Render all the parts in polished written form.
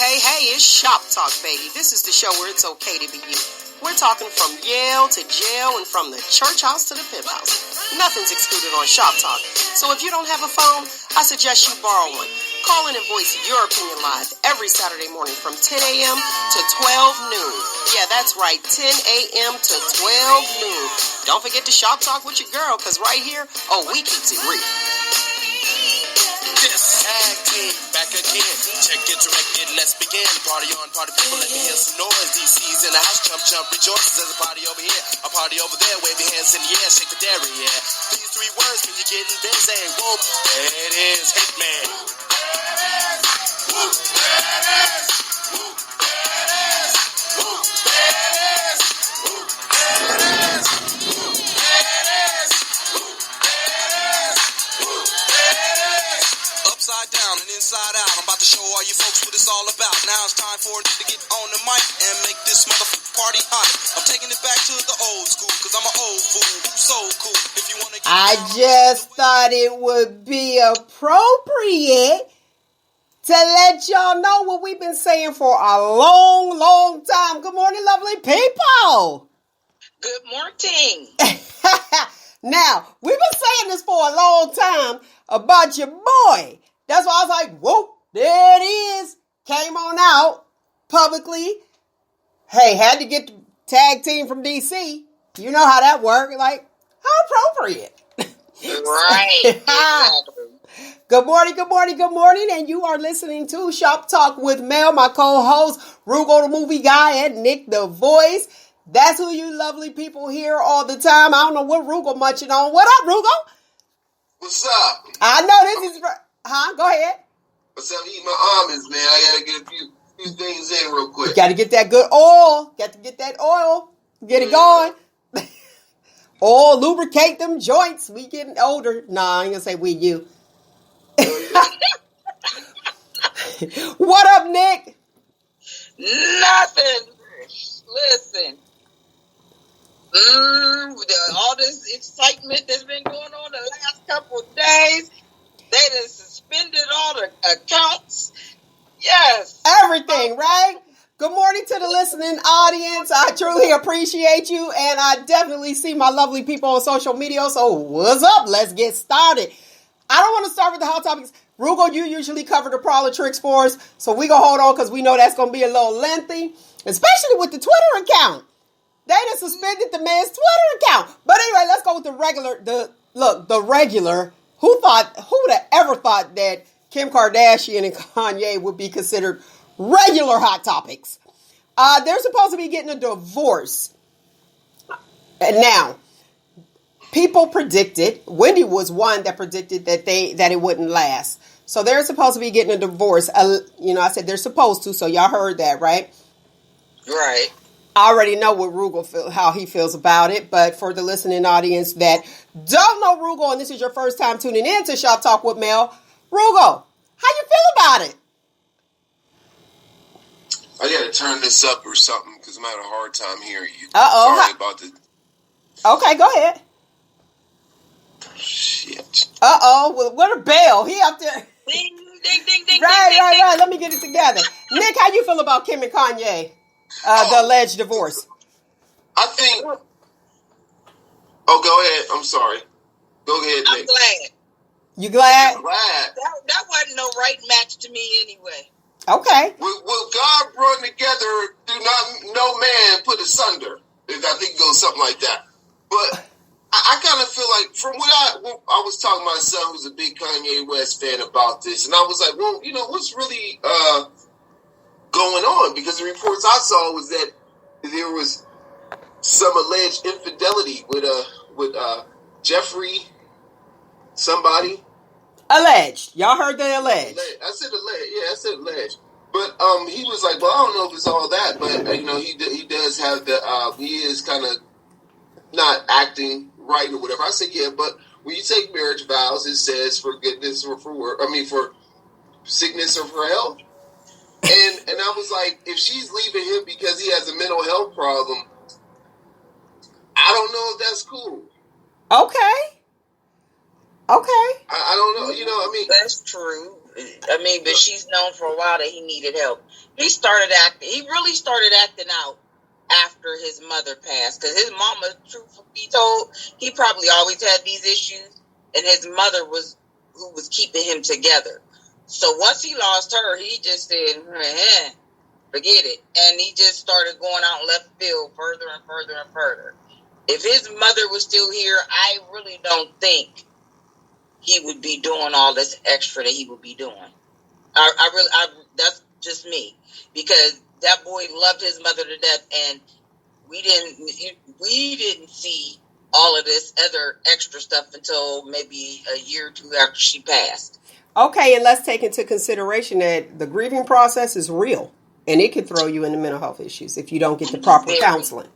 Hey, it's Shop Talk, baby. This is the show where it's okay to be you. We're talking from Yale to jail and from the church house to the pimp house. Nothing's excluded on Shop Talk. So if you don't have a phone, I suggest you borrow one. Call in and voice your opinion live every Saturday morning from 10 a.m. to 12 noon. Yeah, that's right, 10 a.m. to 12 noon. Don't forget to Shop Talk with your girl, because right here, we keeps it real. This tag team back again. Check it, direct it, let's begin. Party on, party people, let me hear some noise. DC's in the house, jump, jump, rejoices. There's a party over here, a party over there. Wave your hands in the air, shake the dairy, yeah. These three words mean you're getting busy. Whoop, there it is, Hitman. Whoop, there it is. Whoop, there it is. Whoop, there it is. Whoop, there it is. Whoop, there it is. Whoop, there it is. Whoop, there it is. Upside down and inside out. I'm about to show all you folks what it's all about. Now it's time for it to get on the mic and make this motherfucking party hot. I'm taking it back to the old school, cause I'm an old fool who's so cool. If you wanna get I just thought it would be appropriate to let y'all know what we've been saying for a long, long time. Good morning, lovely people. Good morning. Now, we've been saying this for a long time about your boy. That's why I was like, whoop, there it is. Came on out publicly. Hey, had to get the tag team from DC. You know how that worked. Like, how appropriate. Right. Exactly. Good morning, good morning, good morning. And you are listening to Shop Talk with Mel, my co-host, Roogle the movie guy, and Nick the voice. That's who you lovely people hear all the time. I don't know what Roogle munching on. What up, Roogle? What's up? I know this is... Go ahead. What's up? Eat my almonds, man. I gotta get a few things in real quick. You gotta get that good oil. Got to get that oil. Get it going. Oil, lubricate them joints. We getting older. Nah, I ain't gonna say we, you. What up, Nick? Nothing. Listen. All this excitement that's been going on the last couple of days, they done suspended all the accounts. Yes. Everything, right? Good morning to the listening audience. I truly appreciate you, and I definitely see my lovely people on social media. So what's up? Let's get started. I don't want to start with the hot topics. Roogle, you usually cover the Prowler tricks for us, so we gonna hold on because we know that's gonna be a little lengty, especially with the Twitter account. They done suspended the man's Twitter account. But anyway, let's go with the regular. Who would have ever thought that Kim Kardashian and Kanye would be considered regular hot topics? They're supposed to be getting a divorce. And now, people predicted, Wendy was one that predicted that it wouldn't last. So they're supposed to be getting a divorce. I said they're supposed to, so y'all heard that, right? Right. I already know what Roogle how he feels about it, but for the listening audience that don't know Roogle, and this is your first time tuning in to Shop Talk with Mel, Roogle, how you feel about it? I gotta turn this up or something because I'm having a hard time hearing you. Uh-oh. Sorry about the... Okay, go ahead. Shit. Uh-oh. Well, what a bell. He up there. Ding, ding, ding, ding, Right. ding. Let me get it together. Nick, how you feel about Kim and Kanye? The alleged divorce. I think... Oh, go ahead. I'm sorry. Go ahead, I'm Nick. glad. You glad? I'm glad. That wasn't no right match to me anyway. Okay. Will God brought together, do not no man put asunder. I think it goes something like that. But I kind of feel like, from what I was talking to my son, who's a big Kanye West fan, about this, and I was like, well, what's really going on? Because the reports I saw was that there was some alleged infidelity with Jeffrey, somebody. Alleged. Y'all heard the alleged. I said alleged. Yeah, I said alleged. But he was like, well, I don't know if it's all that, but he does have he is kind of not acting right or whatever. I said, yeah, but when you take marriage vows, it says for goodness or for sickness or for health. And I was like, if she's leaving him because he has a mental health problem, I don't know if that's cool. Okay. I don't know. That's true. I mean, but she's known for a while that he needed help. He really started acting out after his mother passed, because his mama, truth be told, he probably always had these issues, and his mother was who was keeping him together. So once he lost her, he just said, forget it. And he just started going out left field further and further and further. If his mother was still here, I really don't think he would be doing all this extra that he would be doing. That's just me, because that boy loved his mother to death, and we didn't see all of this other extra stuff until maybe a year or two after she passed. Okay, and let's take into consideration that the grieving process is real, and it can throw you into mental health issues if you don't get the proper counseling.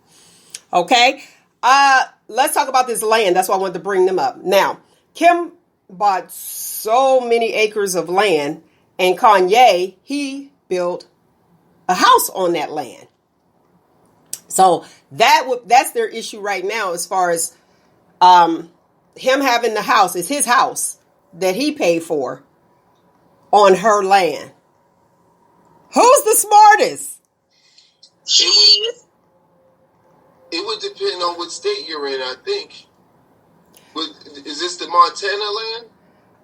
Okay, let's talk about this land. That's why I wanted to bring them up. Now, Kim bought so many acres of land, and Kanye, he built a house on that land. So that's their issue right now, as far as him having the house. It's his house that he paid for on her land. Who's the smartest? She is. It would depend on what state you're in, I think. Is this the Montana land?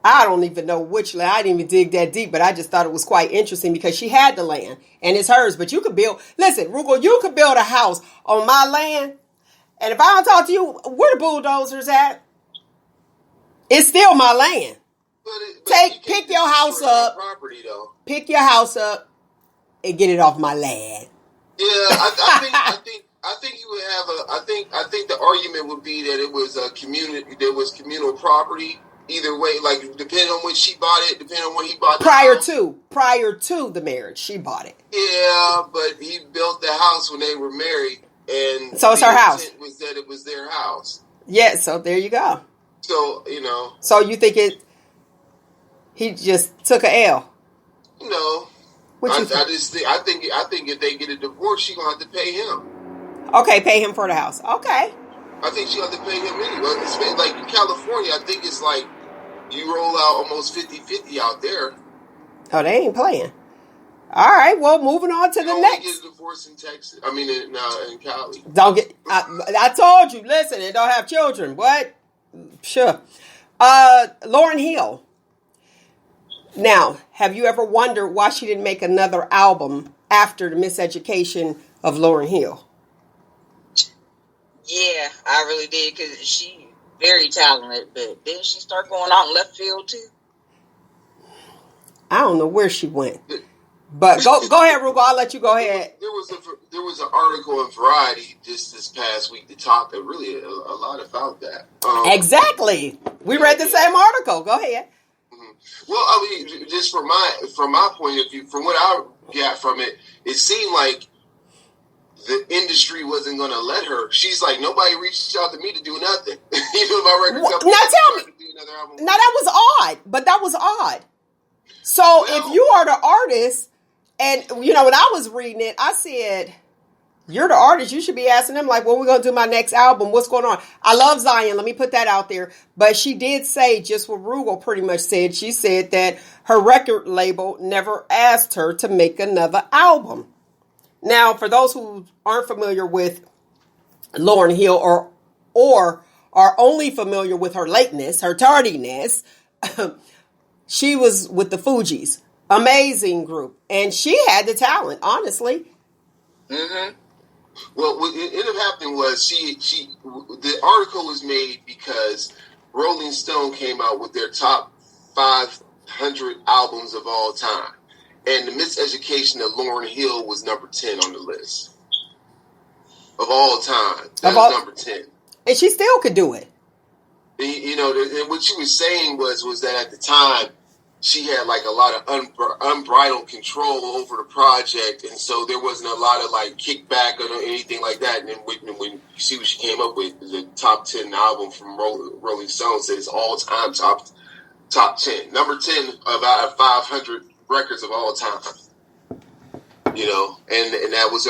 I don't even know which land. I didn't even dig that deep, but I just thought it was quite interesting because she had the land and it's hers. But you could listen, Roogle, you could build a house on my land. And if I don't talk to you, where the bulldozers at? It's still my land. Pick your house up. Property, though. Pick your house up and get it off my land. Yeah, I think you would have I think the argument would be that it was a community. There was communal property. Either way, like, depending on when she bought it, depending on when he bought the house. Prior to the marriage, she bought it. Yeah, but he built the house when they were married, and so it's her house. Was that it was their house? Yeah, so there you go. So So you think he just took a L? No, I think if they get a divorce, she gonna have to pay him. Okay, pay him for the house. Okay. I think she have to pay him anyway. It's like in California, I think it's like you roll out almost 50-50 out there. Oh, they ain't playing. All right, well, moving on to the next. Get a divorce in Texas. I mean, in Cali. Don't get. I told you. Listen, they don't have children. What? Sure. Lauryn Hill. Now, have you ever wondered why she didn't make another album after the miseducation of Lauryn Hill? Yeah, I really did, because she's very talented, but didn't she start going out in left field too? I don't know where she went, but go ahead, Roogle. I'll let you go ahead. There was an article in Variety just this past week that talked really a lot about that. Exactly, we read the same article. Go ahead. Well, I mean, just from my point of view, from what I got from it, it seemed like the industry wasn't going to let her. She's like, nobody reached out to me to do nothing. My record company. Now tell me. Now that was odd, but that was odd. So if you are the artist, and when I was reading it, I said, you're the artist. You should be asking them, like, when we're going to do my next album? What's going on? I love Zion. Let me put that out there. But she did say just what Roogle pretty much said. She said that her record label never asked her to make another album. Now, for those who aren't familiar with Lauryn Hill or are only familiar with her lateness, her tardiness, she was with the Fugees. Amazing group. And she had the talent, honestly. Mm-hmm. Well, what ended up happening was the article was made because Rolling Stone came out with their top 500 albums of all time. And the miseducation of Lauryn Hill was number 10 on the list. Of all time. That was number 10. And she still could do it. And what she was saying was that at the time, she had like a lot of unbridled control over the project. And so there wasn't a lot of like kickback or anything like that. And then when you see what she came up with, the top 10 album from Rolling Stone says all-time top 10. Number 10 out of 500 records of all time, and that was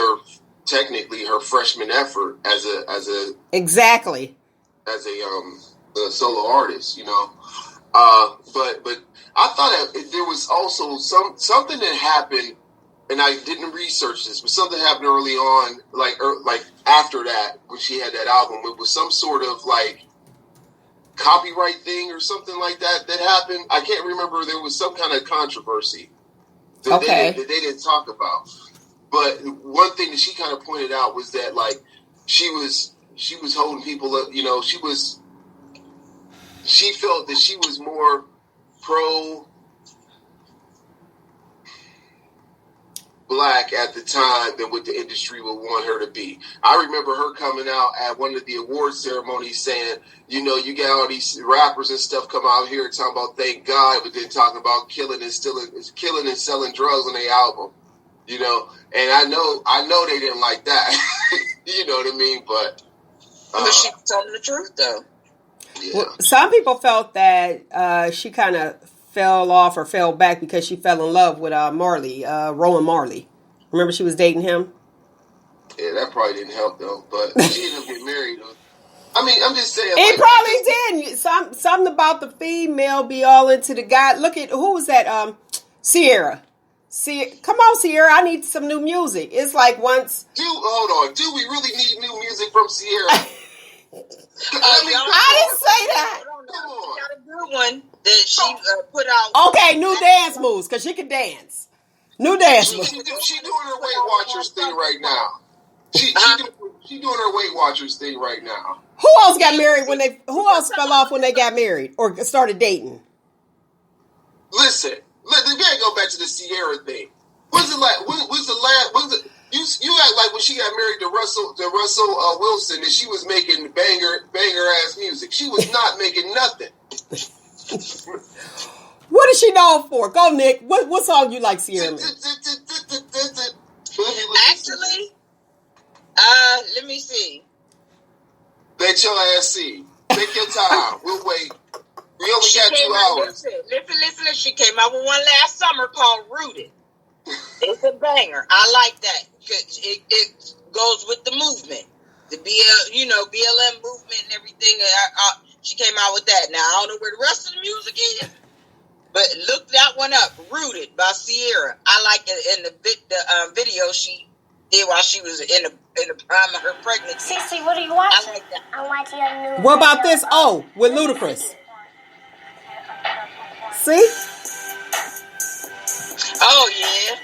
technically her freshman effort as a exactly as a solo artist, But I thought that there was also something that happened, and I didn't research this, but something happened early on, like after that, when she had that album. It was some sort of like copyright thing or something like that happened. I can't remember. There was some kind of controversy that they didn't talk about. But one thing that she kind of pointed out was that like she was holding people up. You know, she felt that she was more pro black at the time than what the industry would want her to be. I remember her coming out at one of the award ceremonies saying, you know, you got all these rappers and stuff come out here talking about thank God, but then talking about killing and selling drugs on their album. You know, and I know they didn't like that. You know what I mean? But she was telling the truth, though. Yeah. Well, some people felt that she kind of fell off or fell back because she fell in love with Rowan Marley. Remember she was dating him? Yeah, that probably didn't help though. But she ended up getting married. I mean, I'm just saying. It probably didn't. Something about the female be all into the guy. Look at who was that? Sierra. Come on, Sierra. I need some new music. It's like once. Hold on. Do we really need new music from Sierra? I didn't say that. Come on. She got a good one that she put out. Okay, new dance moves because she can dance. New dance moves. She doing her Weight Watchers thing right now. She doing her Weight Watchers thing right now. Who else got married Who else fell off when they got married or started dating? Listen, we gotta go back to the Sierra thing. You act like when she got married to Russell Wilson that she was making banger ass music. She was not making nothing. What is she known for? Go, Nick. What song you like, Sierra? Actually, let me see. Let your ass see. Take your time. We'll wait. We only got 2 hours. Listen. She came out with one last summer called Rooted. It's a banger. I like that. It goes with the movement. The BLM movement and everything. She came out with that. Now, I don't know where the rest of the music is, but look that one up. Rooted by Sierra. I like it in the video she did while she was in the prime of her pregnancy. Cece, what are you watching? I like that. I'm watching a new What about this? Oh, with Ludacris. See? Oh, yeah.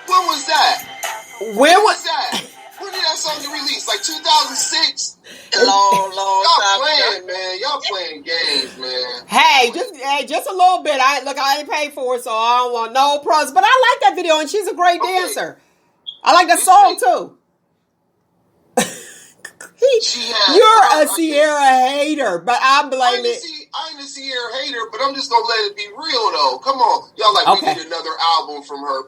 When was that? Where was that? When did that song get released? Like 2006? Long Y'all time playing, ago. man. Y'all playing games, man. Hey, just a little bit. I ain't paid for it, so I don't want no pros. But I like that video, and she's a great dancer. I like that song too. You're a Sierra hater, but I blame it. I ain't a Sierra hater, but I'm just gonna let it be real though. Come on, y'all we need another album from her.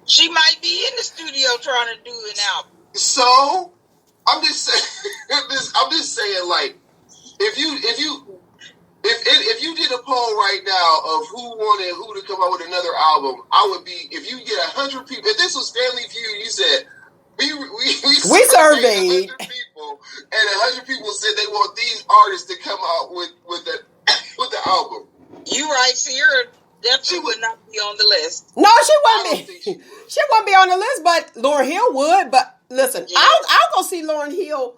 She might be in the studio trying to do an album. So I'm just saying. I'm just saying, like, if you did a poll right now of who wanted who to come out with another album, I would be. If you get 100 people, if this was Family Feud, you said. We surveyed 100 people, and 100 people said they want these artists to come out with the album. You right, Sierra definitely would not be on the list. No, she wouldn't be. She wouldn't be on the list, but Lauryn Hill would. But listen, yeah. I'll go see Lauryn Hill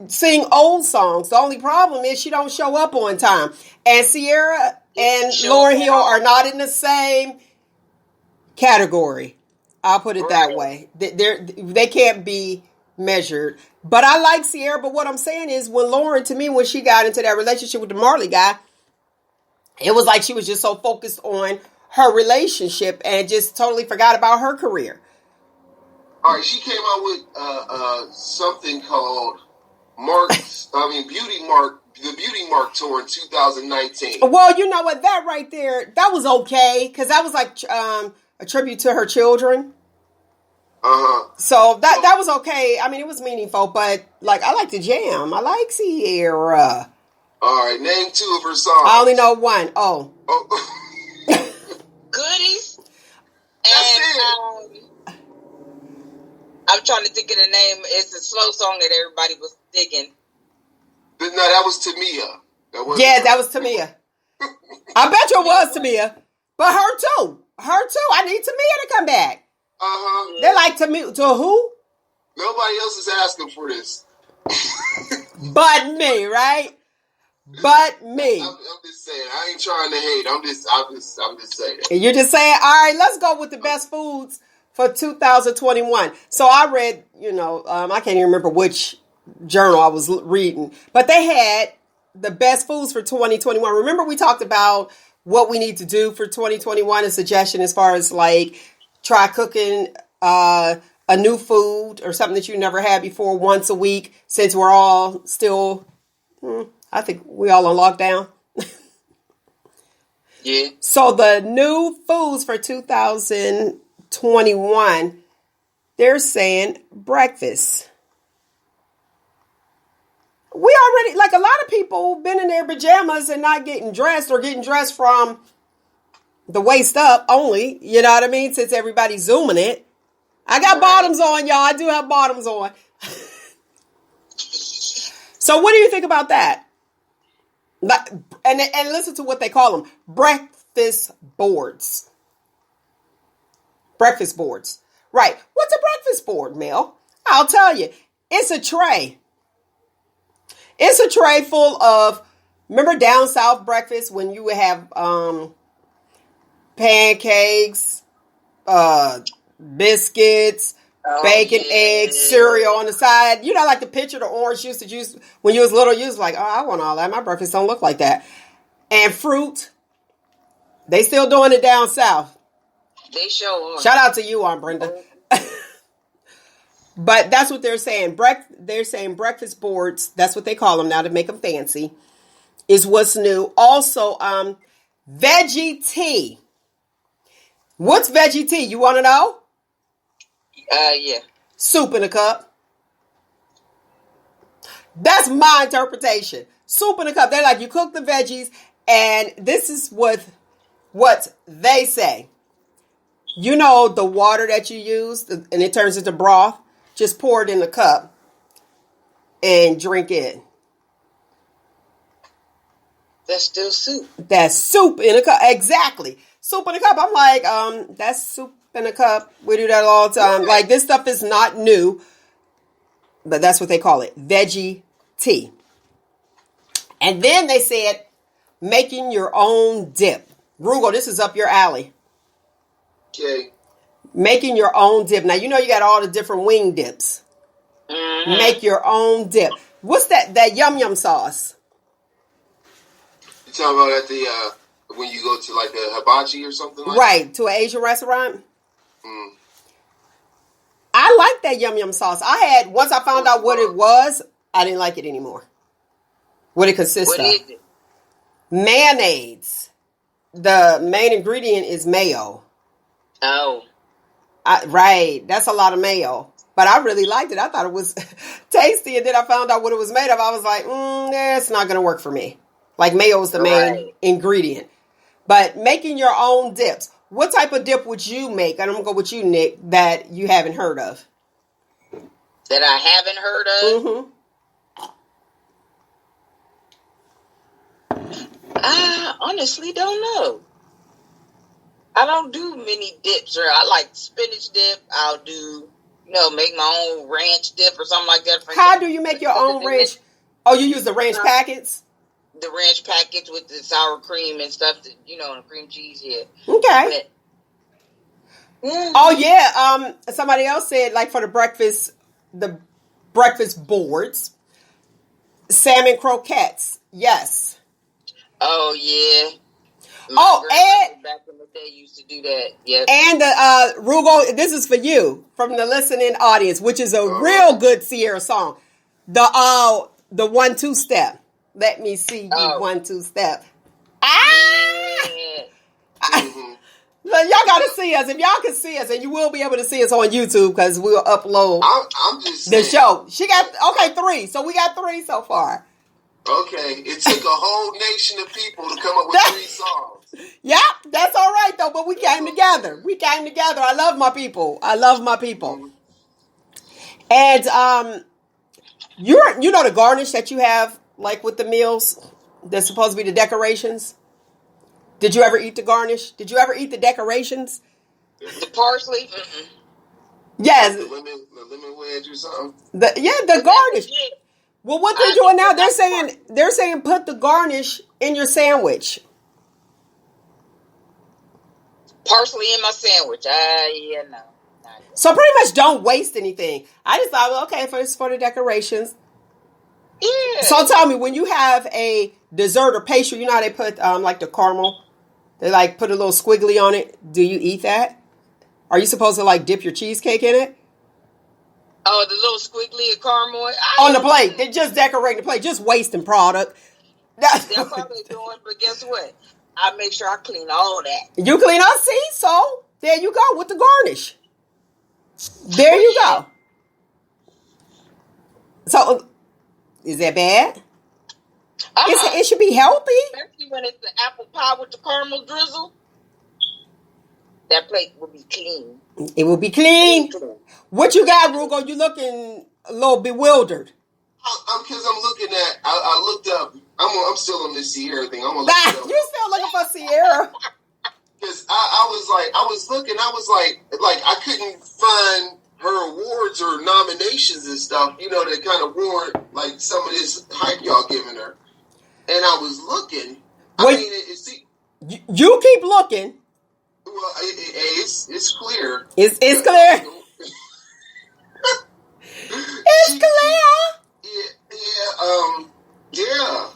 sing old songs. The only problem is she don't show up on time, and Sierra and Lauryn Hill are not in the same category. I'll put it that way. They can't be measured. But I like Sierra. But what I'm saying is when Lauryn, to me, when she got into that relationship with the Marley guy, it was like she was just so focused on her relationship and just totally forgot about her career. All right, she came out with something called the Beauty Mark Tour in 2019. Well, you know what? That right there, that was okay. Because that was like a tribute to her children. So that was okay. I mean, it was meaningful, but like I like the jam. I like Sierra. All right, name 2 of her songs. I only know one. Oh. Goodies. That's and I'm trying to think of the name. It's a slow song that everybody was digging. But no, that was Tamia. That was Tamia. I bet you it was Tamia. But her too. I need Tamia to come back. Uh-huh. They're like, to who? Nobody else is asking for this. But me, right? But me. I'm just saying. I ain't trying to hate. I'm just saying. And you're just saying, all right, let's go with the best foods for 2021. So I read, I can't even remember which journal I was reading, but they had the best foods for 2021. Remember we talked about what we need to do for 2021, a suggestion as far as like try cooking a new food or something that you never had before once a week, since we're all still, I think we all on lockdown. Yeah. So the new foods for 2021, they're saying breakfast. We already, like a lot of people, been in their pajamas and not getting dressed, or getting dressed from the waist up only. You know what I mean? Since everybody's Zooming it. I got bottoms on, y'all. I do have bottoms on. So what do you think about that? And listen to what they call them. Breakfast boards. Breakfast boards. Right. What's a breakfast board, Mel? I'll tell you. It's a tray. It's a tray full of, remember down south breakfast when you would have pancakes, biscuits, bacon, eggs, cereal on the side. You know, like the picture, the orange juice that you used when you was little. You was like, oh, I want all that. My breakfast don't look like that. And fruit. They still doing it down south. They show on. Shout out to you, Aunt Brenda. But that's what they're saying. They're saying breakfast boards. That's what they call them now to make them fancy. Is what's new. Also, veggie tea. What's veggie tea? You want to know? Yeah. Soup in a cup. That's my interpretation. Soup in a cup. They're like, you cook the veggies, and this is what they say. You know the water that you use, and it turns into broth. Just pour it in a cup and drink it. That's still soup. That's soup in a cup. Exactly. Soup in a cup. I'm like, that's soup in a cup. We do that all the time. Like, this stuff is not new, but that's what they call it. Veggie tea. And then they said, making your own dip. Roogle, this is up your alley. Okay. Making your own dip. Now, you know you got all the different wing dips. Mm-hmm. Make your own dip. What's that yum yum sauce? You talking about at the when you go to like a hibachi or something like right, to an Asian restaurant? Mm. I like that yum yum sauce. Once I found out what it was, I didn't like it anymore. What it consists of. What is it? Mayonnaise. The main ingredient is mayo. Oh. Right. That's a lot of mayo. But I really liked it. I thought it was tasty. And then I found out what it was made of. I was like, it's not going to work for me. Like mayo is the main ingredient. But making your own dips. What type of dip would you make? And I'm going to go with you, Nick, that you haven't heard of. That I haven't heard of? Mm-hmm. I honestly don't know. I don't do many dips. Or I like spinach dip. I'll do, make my own ranch dip or something like that. How do you make your own ranch? Oh, you use the ranch packets? The ranch packets with the sour cream and stuff, and cream cheese, yeah. Okay. But, oh, yeah. Somebody else said, like, for the breakfast boards, salmon croquettes. Yes. Oh, yeah. And back in the day used to do that. Yep. And Roogle, this is for you from the listening audience, which is a real good Sierra song. The 1-2 step. Let me see you 1-2 step. Y'all got to see us. If y'all can see us, and you will be able to see us on YouTube because we'll upload I'm just the saying. show. She got 3. So we got 3 so far. Okay, it took a whole nation of people to come up with 3 songs. Yeah, that's all right though. But we came together. I love my people. And you know the garnish that you have Like with the meals, that's supposed to be the decorations. Did you ever eat the garnish? Did you ever eat the decorations? The parsley? Mm-mm. Yes. The lemon wedge or something. The garnish. Well, what they're doing now, they're saying put the garnish in your sandwich. Parsley in my sandwich. Yeah, no. So pretty much don't waste anything. I just thought, well, okay, if it's for the decorations. Yeah. So tell me, when you have a dessert or pastry, you know how they put like the caramel? They like put a little squiggly on it. Do you eat that? Are you supposed to like dip your cheesecake in it? Oh, the little squiggly caramel? On the plate. They just decorate the plate. Just wasting product. That's how they're doing, but guess what? I make sure I clean all that. You clean up, see? So, there you go with the garnish. There you go. So, is that bad? It should be healthy. Especially when it's the apple pie with the caramel drizzle. That plate will be clean. It will be clean. What you got, Roogle? You looking a little bewildered. Because I'm looking at, I looked up, I'm still on this Sierra thing. I'm gonna look it up. You still looking for Sierra? Because I was looking, I couldn't find her awards or nominations and stuff, that kind of warrant, like, some of this hype y'all giving her. And I was looking. You keep looking. Well, it's clear. It's clear. It's clear. Yeah.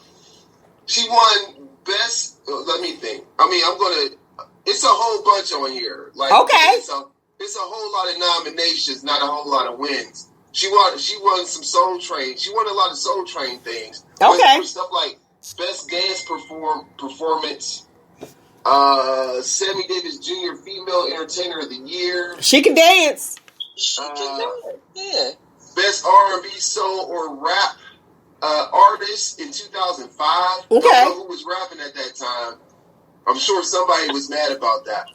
She won best. Let me think. It's a whole bunch on here. Like, okay. It's a whole lot of nominations, not a whole lot of wins. She won some Soul Train. She won a lot of Soul Train things. Okay. For stuff like best dance performance. Sammy Davis Jr. Female Entertainer of the Year. She can dance. She can do it. Yeah. Best R&B, soul, or rap artist in 2005. Okay. I don't know who was rapping at that time. I'm sure somebody was mad about that.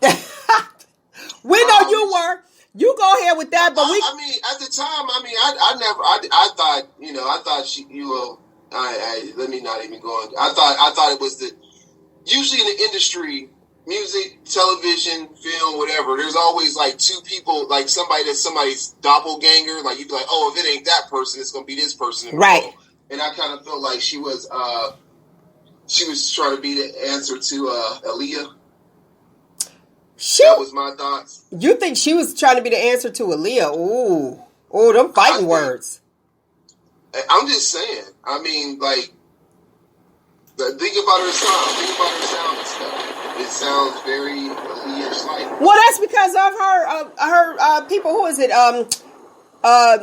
We know you were. You go ahead with that, but at the time, I thought let me not even go on. I thought it was usually in the industry, music, television, film, whatever, there's always like two people, like somebody's doppelganger. Like you'd be like, oh, if it ain't that person, it's gonna be this person. Right. And I kind of felt like she was trying to be the answer to Aaliyah. That was my thoughts. You think she was trying to be the answer to Aaliyah? Ooh, them fighting words. I'm just saying. Think about her sound. Think about her sound and stuff. It sounds very Aaliyah-like. Well, that's because of her people. Who is it?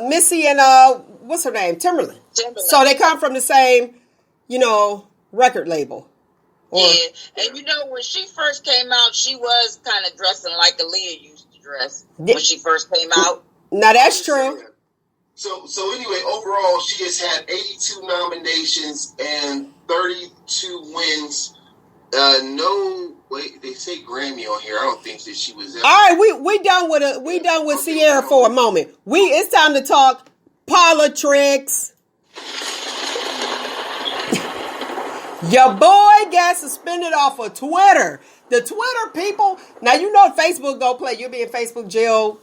Missy and what's her name? Timberland. So they come from the same, record label. Yeah, and when she first came out, she was kind of dressing like Aaliyah used to dress when she first came out. Now that's true. So anyway, overall, she has had 82 nominations and 32 wins. They say Grammy on here. I don't think that she was. All right, we done with Sierra for a moment. It's time to talk politics. Your boy got suspended off of Twitter. The Twitter people, now Facebook go play. You'll be in Facebook jail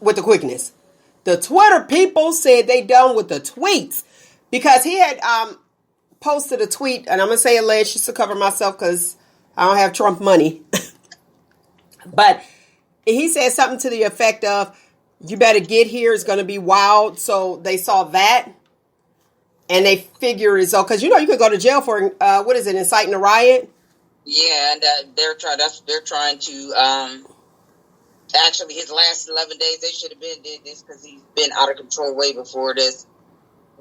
with the quickness. The Twitter people said they done with the tweets because he had posted a tweet, and I'm going to say alleged just to cover myself because I don't have Trump money. But he said something to the effect of, you better get here, it's going to be wild. So they saw that. And they figure it's because you could go to jail for inciting a riot. Yeah, and they're trying to actually his last 11 days they should have did this because he's been out of control way before this.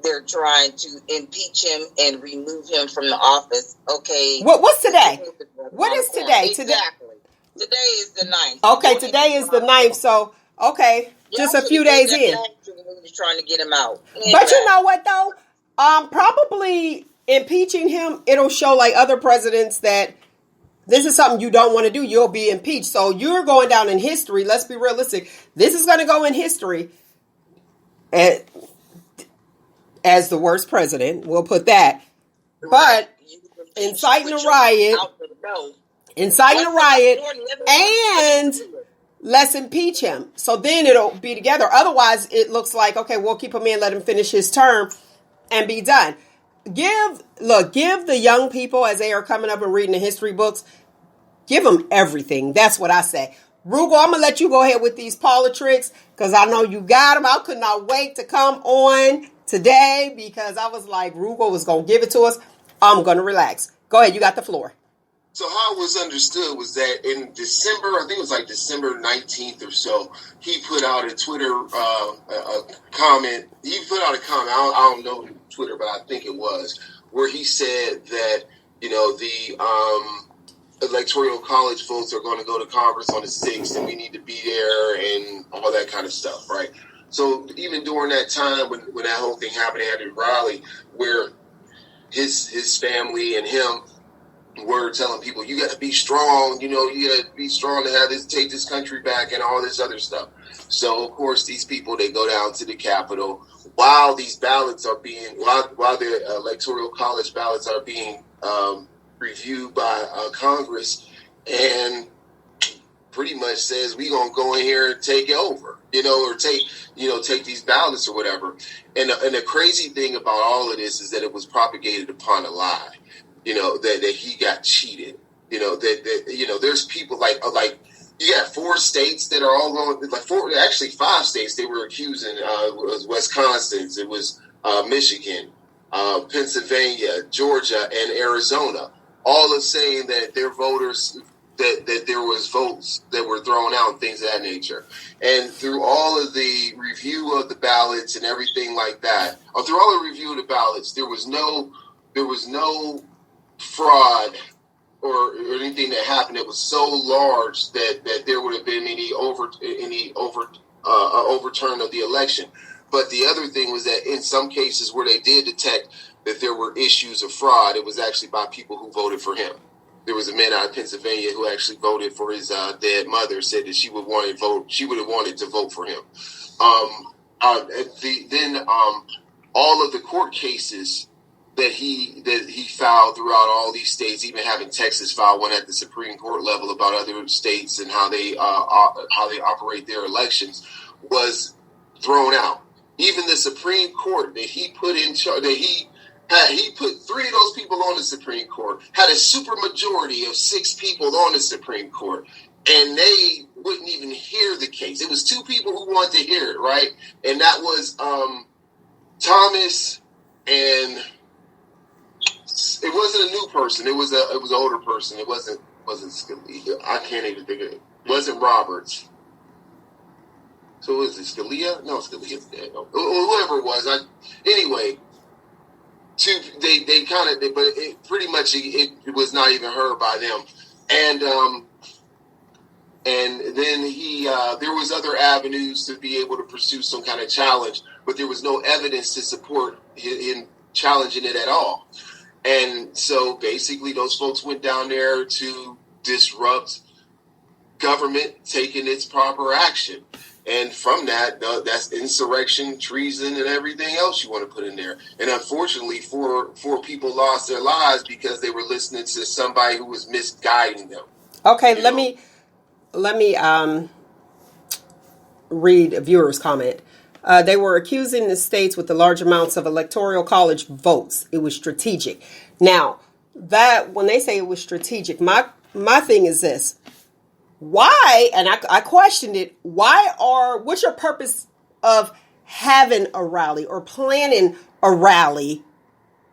They're trying to impeach him and remove him from the office. Okay. What's today? What is today? Exactly. Today is the 9th. Okay, today is the 9th. So just a few days in. Trying to get him out. But you know what though? Probably impeaching him, it'll show like other presidents that this is something you don't want to do. You'll be impeached. So you're going down in history. Let's be realistic. This is going to go in history as the worst president. We'll put that. But You inciting a put your riot, out the door. inciting a riot, and let's impeach him. So then it'll be together. Otherwise, it looks like, okay, we'll keep him in, let him finish his term, and be done. Give the young people, as they are coming up and reading the history books, give them everything. That's what I say. Roogle, I'm going to let you go ahead with these politics because I know you got them. I could not wait to come on today because I was like, Roogle was going to give it to us. I'm going to relax. Go ahead. You got the floor. So how it was understood was that in December, I think it was like December 19th or so, he put out a Twitter a comment. He put out a comment. I don't know Twitter, but I think it was, where he said that, the electoral college votes are going to go to Congress on the 6th and we need to be there and all that kind of stuff, right? So even during that time when that whole thing happened in Raleigh, where his family and him were telling people, you got to be strong, you got to be strong to take this country back and all this other stuff. So, of course, these people, they go down to the Capitol while these ballots are while the electoral college ballots are being reviewed by Congress, and pretty much says, we going to go in here and take it over, or take these ballots or whatever. And the crazy thing about all of this is that it was propagated upon a lie. That he got cheated. There's people like you got 4 states that are all going, actually 5 states they were accusing. It was Wisconsin, it was Michigan, Pennsylvania, Georgia, and Arizona. All are saying that their voters, that there was votes that were thrown out and things of that nature. And through all of the review of the ballots and everything like that, through all the review of the ballots, there was no fraud or anything that happened that was so large that there would have been any overturn of the election. But the other thing was that in some cases where they did detect that there were issues of fraud, it was actually by people who voted for him. There was a man out of Pennsylvania who actually voted for his dead mother, said that she would have wanted to vote for him. All of the court cases that he filed throughout all these states, even having Texas file one at the Supreme Court level about other states and how they operate their elections, was thrown out. Even the Supreme Court that he put in charge, that he put 3 of those people on the Supreme Court, had a super majority of 6 people on the Supreme Court, and they wouldn't even hear the case. It was 2 people who wanted to hear it, right? And that was Thomas, and it wasn't a new person. It was an older person. It wasn't Scalia. I can't even think of it. It wasn't Roberts. So was it Scalia? No, Scalia's dead. Whoever it was. Anyway, they kind of, but it pretty much it was not even heard by them. And then there was other avenues to be able to pursue some kind of challenge, but there was no evidence to support him challenging it at all. And so basically those folks went down there to disrupt government taking its proper action. And from that, that's insurrection, treason, and everything else you want to put in there. And unfortunately, four people lost their lives because they were listening to somebody who was misguiding them. Okay, let me read a viewer's comment. They were accusing the states with the large amounts of electoral college votes. It was strategic. Now, that when they say it was strategic, my thing is this. Why, and I questioned it, what's your purpose of having a rally or planning a rally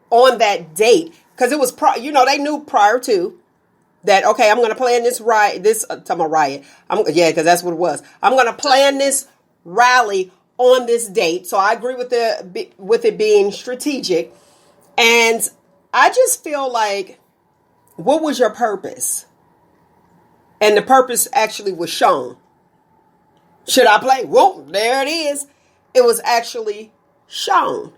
on that date? Because it was, they knew prior to that, okay, I'm going to plan this riot, because that's what it was. I'm going to plan this rally on this date. So I agree with it being strategic. And I just feel like, what was your purpose? And the purpose actually was shown. Should I play? Whoop, there it is. It was actually shown.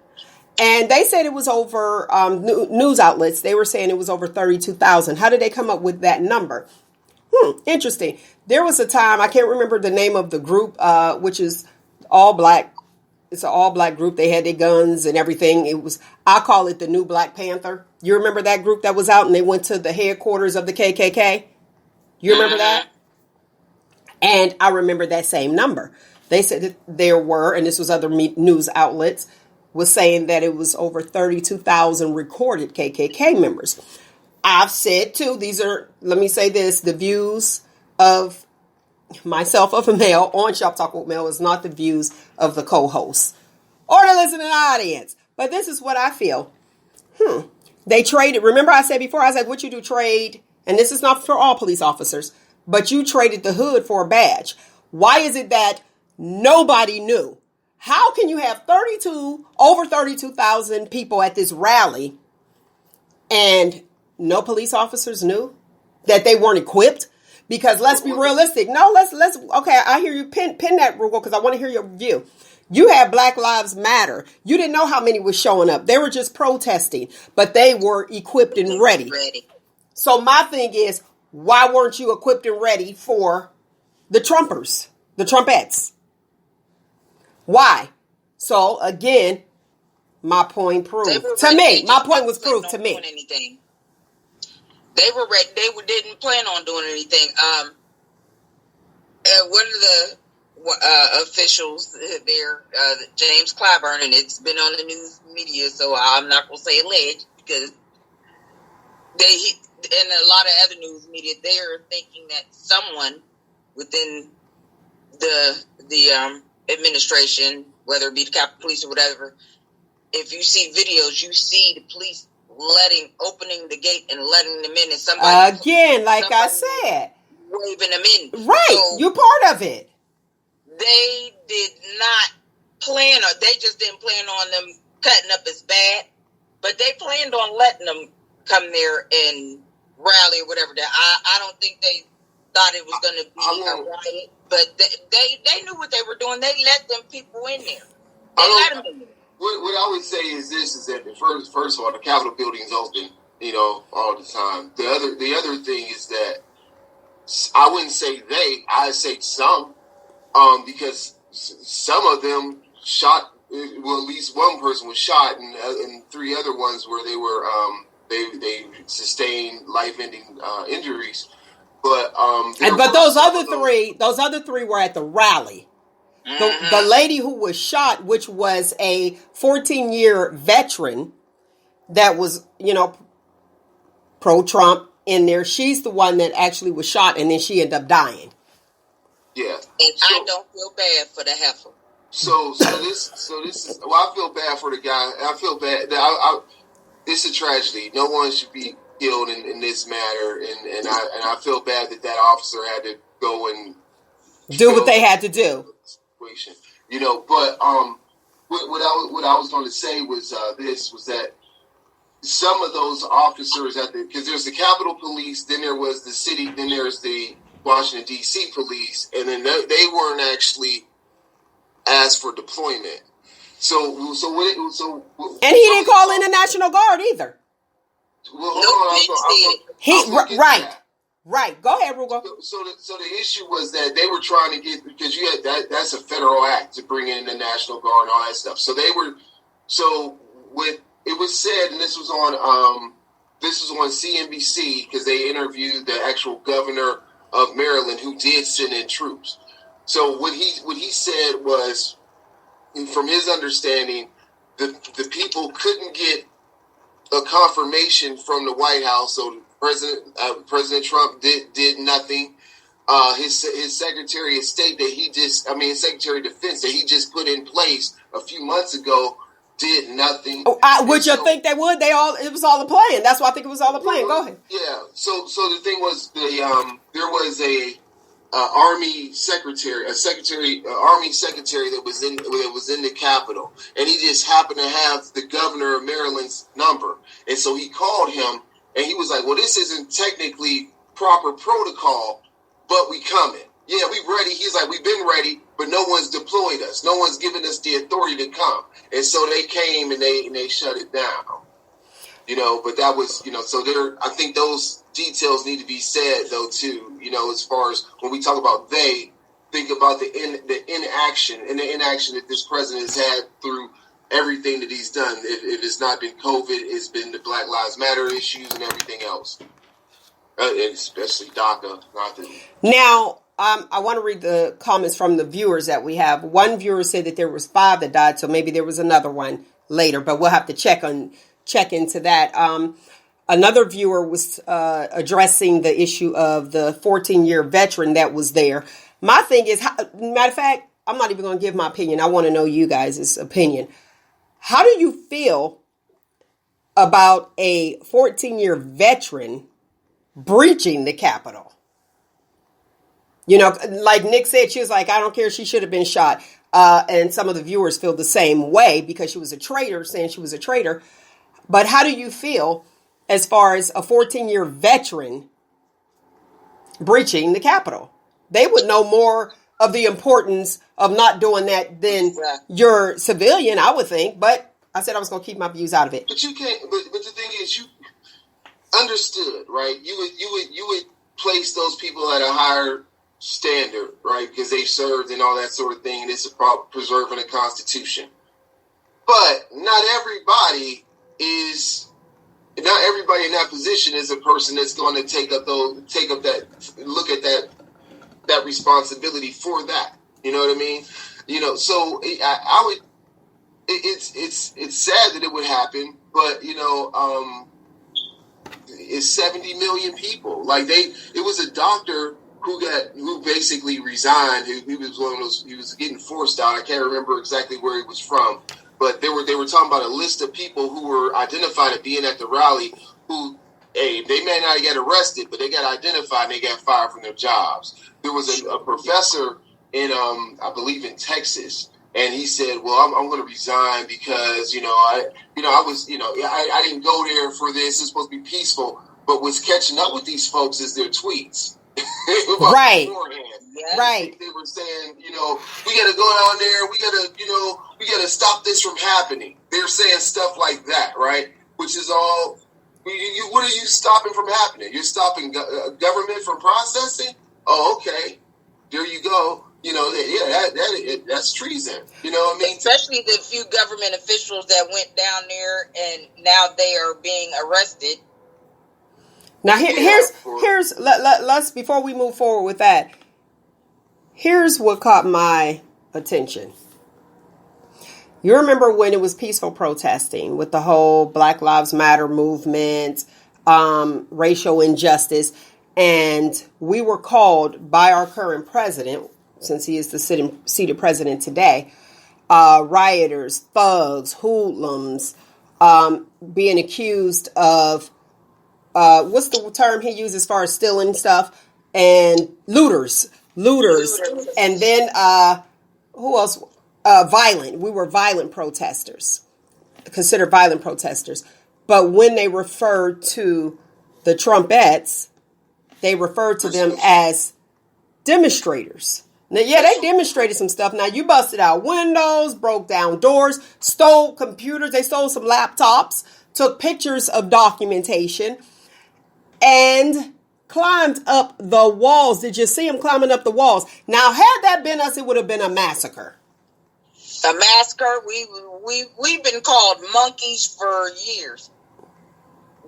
And they said it was over, news outlets, they were saying it was over 32,000. How did they come up with that number? Interesting. There was a time, I can't remember the name of the group, which is all black. it's an all-black group. They had their guns and everything. I call it the new Black Panther. You remember that group that was out and they went to the headquarters of the KKK? You remember that? And I remember that same number. They said that there were, and this was other news outlets, was saying that it was over 32,000 recorded KKK members. I've said too, let me say this, the views of myself, of a male, on Shop Talk with Mel is not the views of the co-host or the listening audience. But this is what I feel. They traded. Remember I said before, I said, what you do trade, and this is not for all police officers, but you traded the hood for a badge. Why is it that nobody knew? How can you have over 32,000 people at this rally and no police officers knew that they weren't equipped? Because let's be realistic. No, let's okay, I hear you. Pin that, Roogle, because I want to hear your view. You had Black Lives Matter. You didn't know how many was showing up. They were just protesting, but they were equipped and ready. So my thing is, why weren't you equipped and ready for the Trumpers, the Trumpettes? Why? So again, my point proved to me. My point was proved to me. They were ready. They didn't plan on doing anything. One of the officials there, James Clyburn, and it's been on the news media, so I'm not going to say alleged, because and a lot of other news media, they are thinking that someone within the administration, whether it be the Capitol Police or whatever, if you see videos, you see the police opening the gate and letting them in, and somebody again, like I said, waving them in. Right, so you're part of it. They did not plan, or they just didn't plan on them cutting up as bad, but they planned on letting them come there and rally or whatever. I don't think they thought it was going to be a riot, but they knew what they were doing. They let them people in there. They let them in there. What I would say is this: is that first of all, the Capitol building is open, all the time. The other thing is that I wouldn't say I'd say some, because some of them shot. Well, at least one person was shot, and three other ones where they were they sustained life-ending injuries. But those other three were at the rally. The lady who was shot, which was a 14-year veteran that was, pro-Trump in there, she's the one that actually was shot, and then she ended up dying. Yeah. And I don't feel bad for the heifer. So this is, I feel bad for the guy. I feel bad. It's a tragedy. No one should be killed in this matter, and I feel bad that officer had to go and do what they had to do. But what I was going to say was that some of those officers because there's the Capitol Police, then there was the city, then there's the Washington D.C. Police, and then they weren't actually asked for deployment. And he didn't call in the National Guard either. Right. Go ahead, Roogle. So the issue was that they were trying to get, because you had that's a federal act to bring in the National Guard and all that stuff. So when it was said, and this was on CNBC, because they interviewed the actual governor of Maryland who did send in troops. So what he said was, from his understanding, the people couldn't get a confirmation from the White House, so President Trump did nothing. His Secretary of State his Secretary of Defense that he just put in place a few months ago did nothing. Which I think they would. It was all a plan. That's why I think it was all a plan. Go ahead. Yeah. So the thing was, there was a Army secretary that was in the Capitol, and he just happened to have the governor of Maryland's number, and so he called him, and he was like, "Well, this isn't technically proper protocol, but we coming. Yeah, we ready." He's like, "We've been ready, but no one's deployed us. No one's given us the authority to come." And so they came and they shut it down. But that was, so I think those details need to be said though too, as far as when we talk about they think about the inaction that this president has had through everything that he's done. If it's not been COVID, it's been the Black Lives Matter issues and everything else, especially DACA. Now, I want to read the comments from the viewers that we have. One viewer said that there was 5 that died, so maybe there was another one later, but we'll have to check into that. Another viewer was addressing the issue of the 14-year veteran that was there. My thing is, matter of fact, I'm not even going to give my opinion. I want to know you guys' opinion. How do you feel about a 14-year veteran breaching the Capitol? You know, like Nick said, she was like, I don't care, she should have been shot. And some of the viewers feel the same way because she was a traitor, saying she was a traitor. But how do you feel as far as a 14-year veteran breaching the Capitol? They would know more of the importance of not doing that than your civilian, I would think. But I said I was going to keep my views out of it. But you can't. But the thing is, you understood, right? You would place those people at a higher standard, right? Because they served and all that sort of thing, and it's about preserving the Constitution. But not everybody in that position is a person that's going to take up that responsibility for that. You know what I mean? You know, so I would. It's sad that it would happen, but you know, it's 70 million people. Like it was a doctor who basically resigned. He was one of those. He was getting forced out. I can't remember exactly where he was from, but they were talking about a list of people who were identified as being at the rally who. Hey, they may not get arrested, but they got identified and they got fired from their jobs. There was a professor in, I believe in Texas, and he said, "Well, I'm going to resign because I didn't go there for this. It's supposed to be peaceful." But what's catching up with these folks is their tweets. Right. Yeah. Right. They were saying, we got to go down there. We got to stop this from happening. They're saying stuff like that, right? Which is all. What are you stopping from happening? You're stopping government from processing? Oh, okay. There you go. That's treason. You know what I mean? Especially the few government officials that went down there and now they are being arrested. Now let's before we move forward with that, here's what caught my attention. You remember when it was peaceful protesting with the whole Black Lives Matter movement, racial injustice, and we were called by our current president, since he is the seated president today, rioters, thugs, hoodlums, being accused of, what's the term he used as far as stealing stuff, and looters. And then, who else? Violent. We were violent protesters, considered violent protesters. But when they referred to the Trumpettes, they referred to them as demonstrators. Now, yeah, they demonstrated some stuff. Now, you busted out windows, broke down doors, stole computers. They stole some laptops, took pictures of documentation, and climbed up the walls. Did you see them climbing up the walls? Now, had that been us, it would have been a massacre. A massacre. We've been called monkeys for years.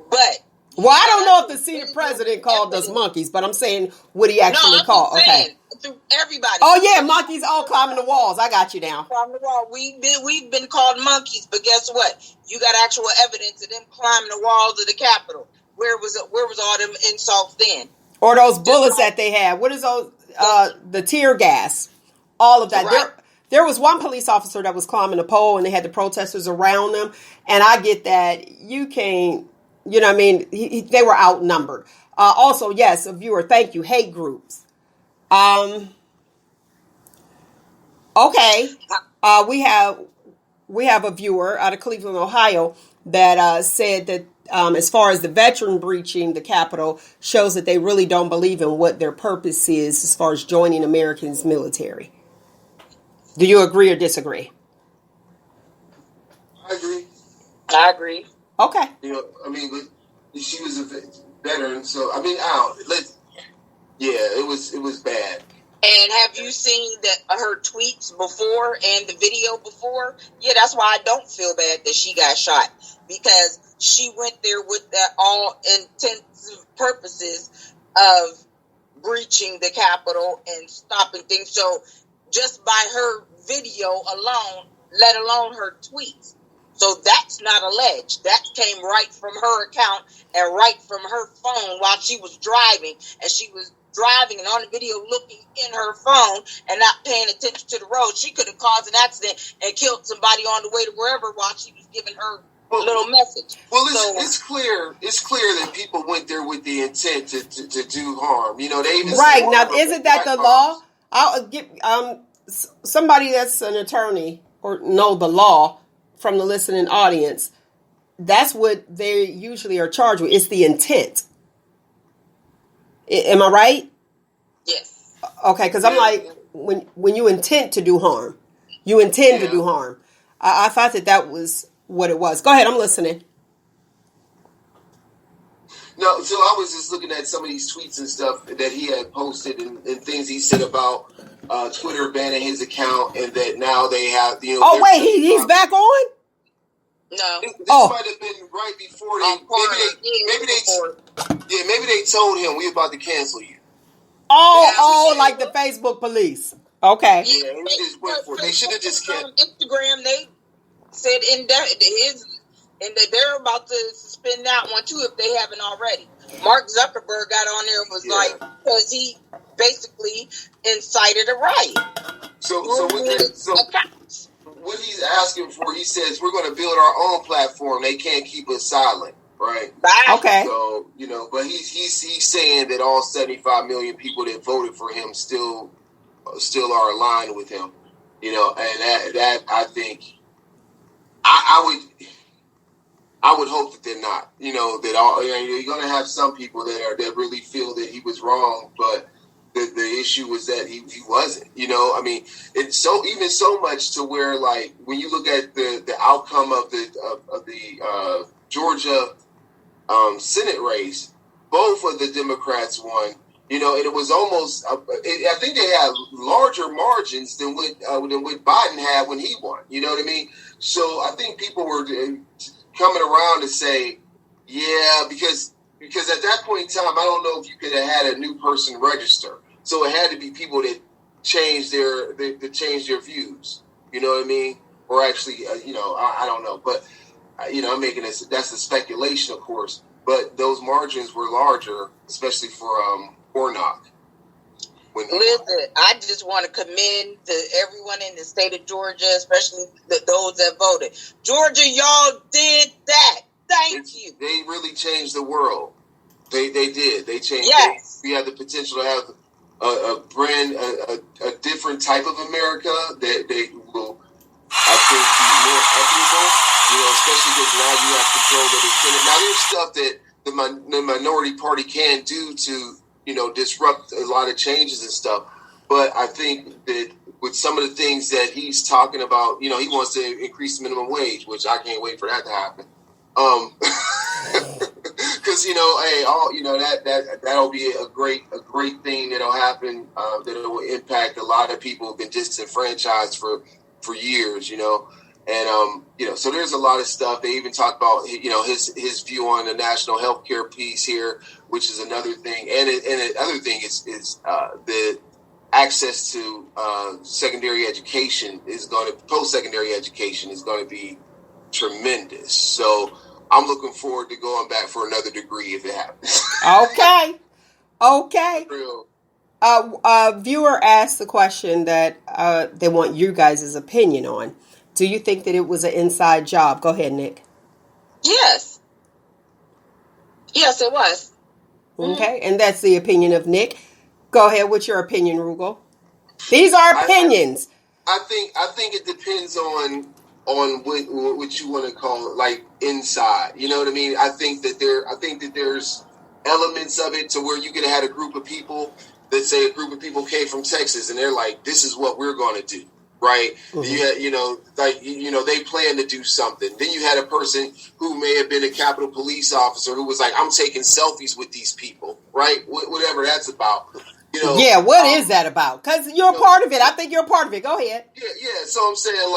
But well, I don't know if the seated president called us monkeys, but I'm saying what he actually called. Okay. To everybody. Oh yeah, monkeys all climbing the walls. I got you now. Climbing the wall. We've been called monkeys, but guess what? You got actual evidence of them climbing the walls of the Capitol. Where was all them insults then? Or those bullets that they had. What is those? The tear gas. All of that. Right. There was one police officer that was climbing a pole and they had the protesters around them. And I get that you can't, you know what I mean? They were outnumbered. Also, yes, a viewer, thank you. Hate groups. Okay. We have a viewer out of Cleveland, Ohio that said that as far as the veteran breaching the Capitol shows that they really don't believe in what their purpose is as far as joining Americans' military. Do you agree or disagree? I agree. Okay. She was a veteran, so it was bad. And have you seen her tweets before and the video before? Yeah, that's why I don't feel bad that she got shot, because she went there with the all intensive purposes of breaching the Capitol and stopping things. So just by her video alone, let alone her tweets. So that's not alleged. That came right from her account and right from her phone while she was driving. And she was driving and on the video looking in her phone and not paying attention to the road. She could have caused an accident and killed somebody on the way to wherever while she was giving her little message. Well, it's clear that people went there with the intent to do harm. You know, they even right now. Isn't that the law? I'll give somebody that's an attorney or know the law from the listening audience. That's what they usually are charged with. It's the intent. Am I right? Yes. Okay, because I'm like, when you intend to do harm, you intend to do harm. I thought that was what it was. Go ahead, I'm listening. No, so I was just looking at some of these tweets and stuff that he had posted and things he said about Twitter banning his account, and that now they have, you know. Oh wait, he's back on? No. This might have been right before maybe they told him we about to cancel you. Like the Facebook police. Okay. Yeah, and he just went for it. They should have just canceled. Instagram, they said they're about to suspend that one too if they haven't already. Mark Zuckerberg got on there and was like, because he basically incited a riot. So what he's asking for, he says we're going to build our own platform. They can't keep us silent, right? Okay. So but he's saying that all 75 million people that voted for him still are aligned with him, you know, and that I think I would hope that they're not, you know, that all, you know, you're going to have some people that really feel that he was wrong, but the issue was that he wasn't, you know. I mean, it's so much to where, like, when you look at the outcome of the Georgia Senate race, both of the Democrats won, you know, and it was almost I think they had larger margins than what Biden had when he won, you know what I mean? So I think people were coming around to say, yeah, because at that point in time, I don't know if you could have had a new person register. So it had to be people that changed their views. You know what I mean? Or actually, you know, I don't know. But, you know, I'm making this, that's a speculation, of course. But those margins were larger, especially for Warnock. Listen, I just want to commend everyone in the state of Georgia, especially those that voted. Georgia, y'all did that. Thank you. They really changed the world. They did. They changed. Yes. We had the potential to have a different type of America that they will, I think, be more equitable. You know, especially because now you have control of the Senate. Now there's stuff that the minority party can do to, you know, disrupt a lot of changes and stuff. But I think that with some of the things that he's talking about, you know, he wants to increase the minimum wage, which I can't wait for that to happen. Because, you know, that'll be a great thing that'll happen. That'll impact a lot of people who've been disenfranchised for years, you know. And you know, so there's a lot of stuff. They even talk about, you know, his view on the national healthcare piece here, which is another thing. And the other thing is the access to secondary education post-secondary education is going to be tremendous. So I'm looking forward to going back for another degree if it happens. Okay. A viewer asked the question that they want you guys' opinion on. Do you think that it was an inside job? Go ahead, Nick. Yes. Yes, it was. Okay, and that's the opinion of Nick. Go ahead. What's your opinion, Roogle? These are opinions. I think it depends on what you want to call it, like inside. You know what I mean? I think that there's elements of it to where you could have had a group of people that say a group of people came from Texas and they're like, this is what we're going to do. Right. Mm-hmm. You had, they plan to do something. Then you had a person who may have been a Capitol Police officer who was like, I'm taking selfies with these people. Right. Whatever that's about. Yeah, what is that about? Because you're a part of it. I think you're a part of it. Go ahead. Yeah. So I'm saying,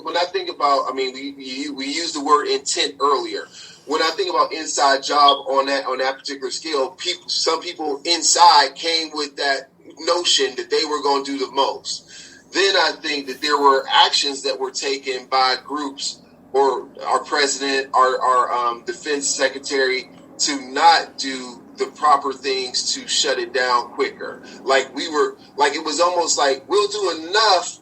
when I think about, we used the word intent earlier. When I think about inside job on that particular scale, some people inside came with that notion that they were going to do the most. Then I think that there were actions that were taken by groups or our president, our defense secretary, to not do the proper things to shut it down quicker. It was almost like, we'll do enough,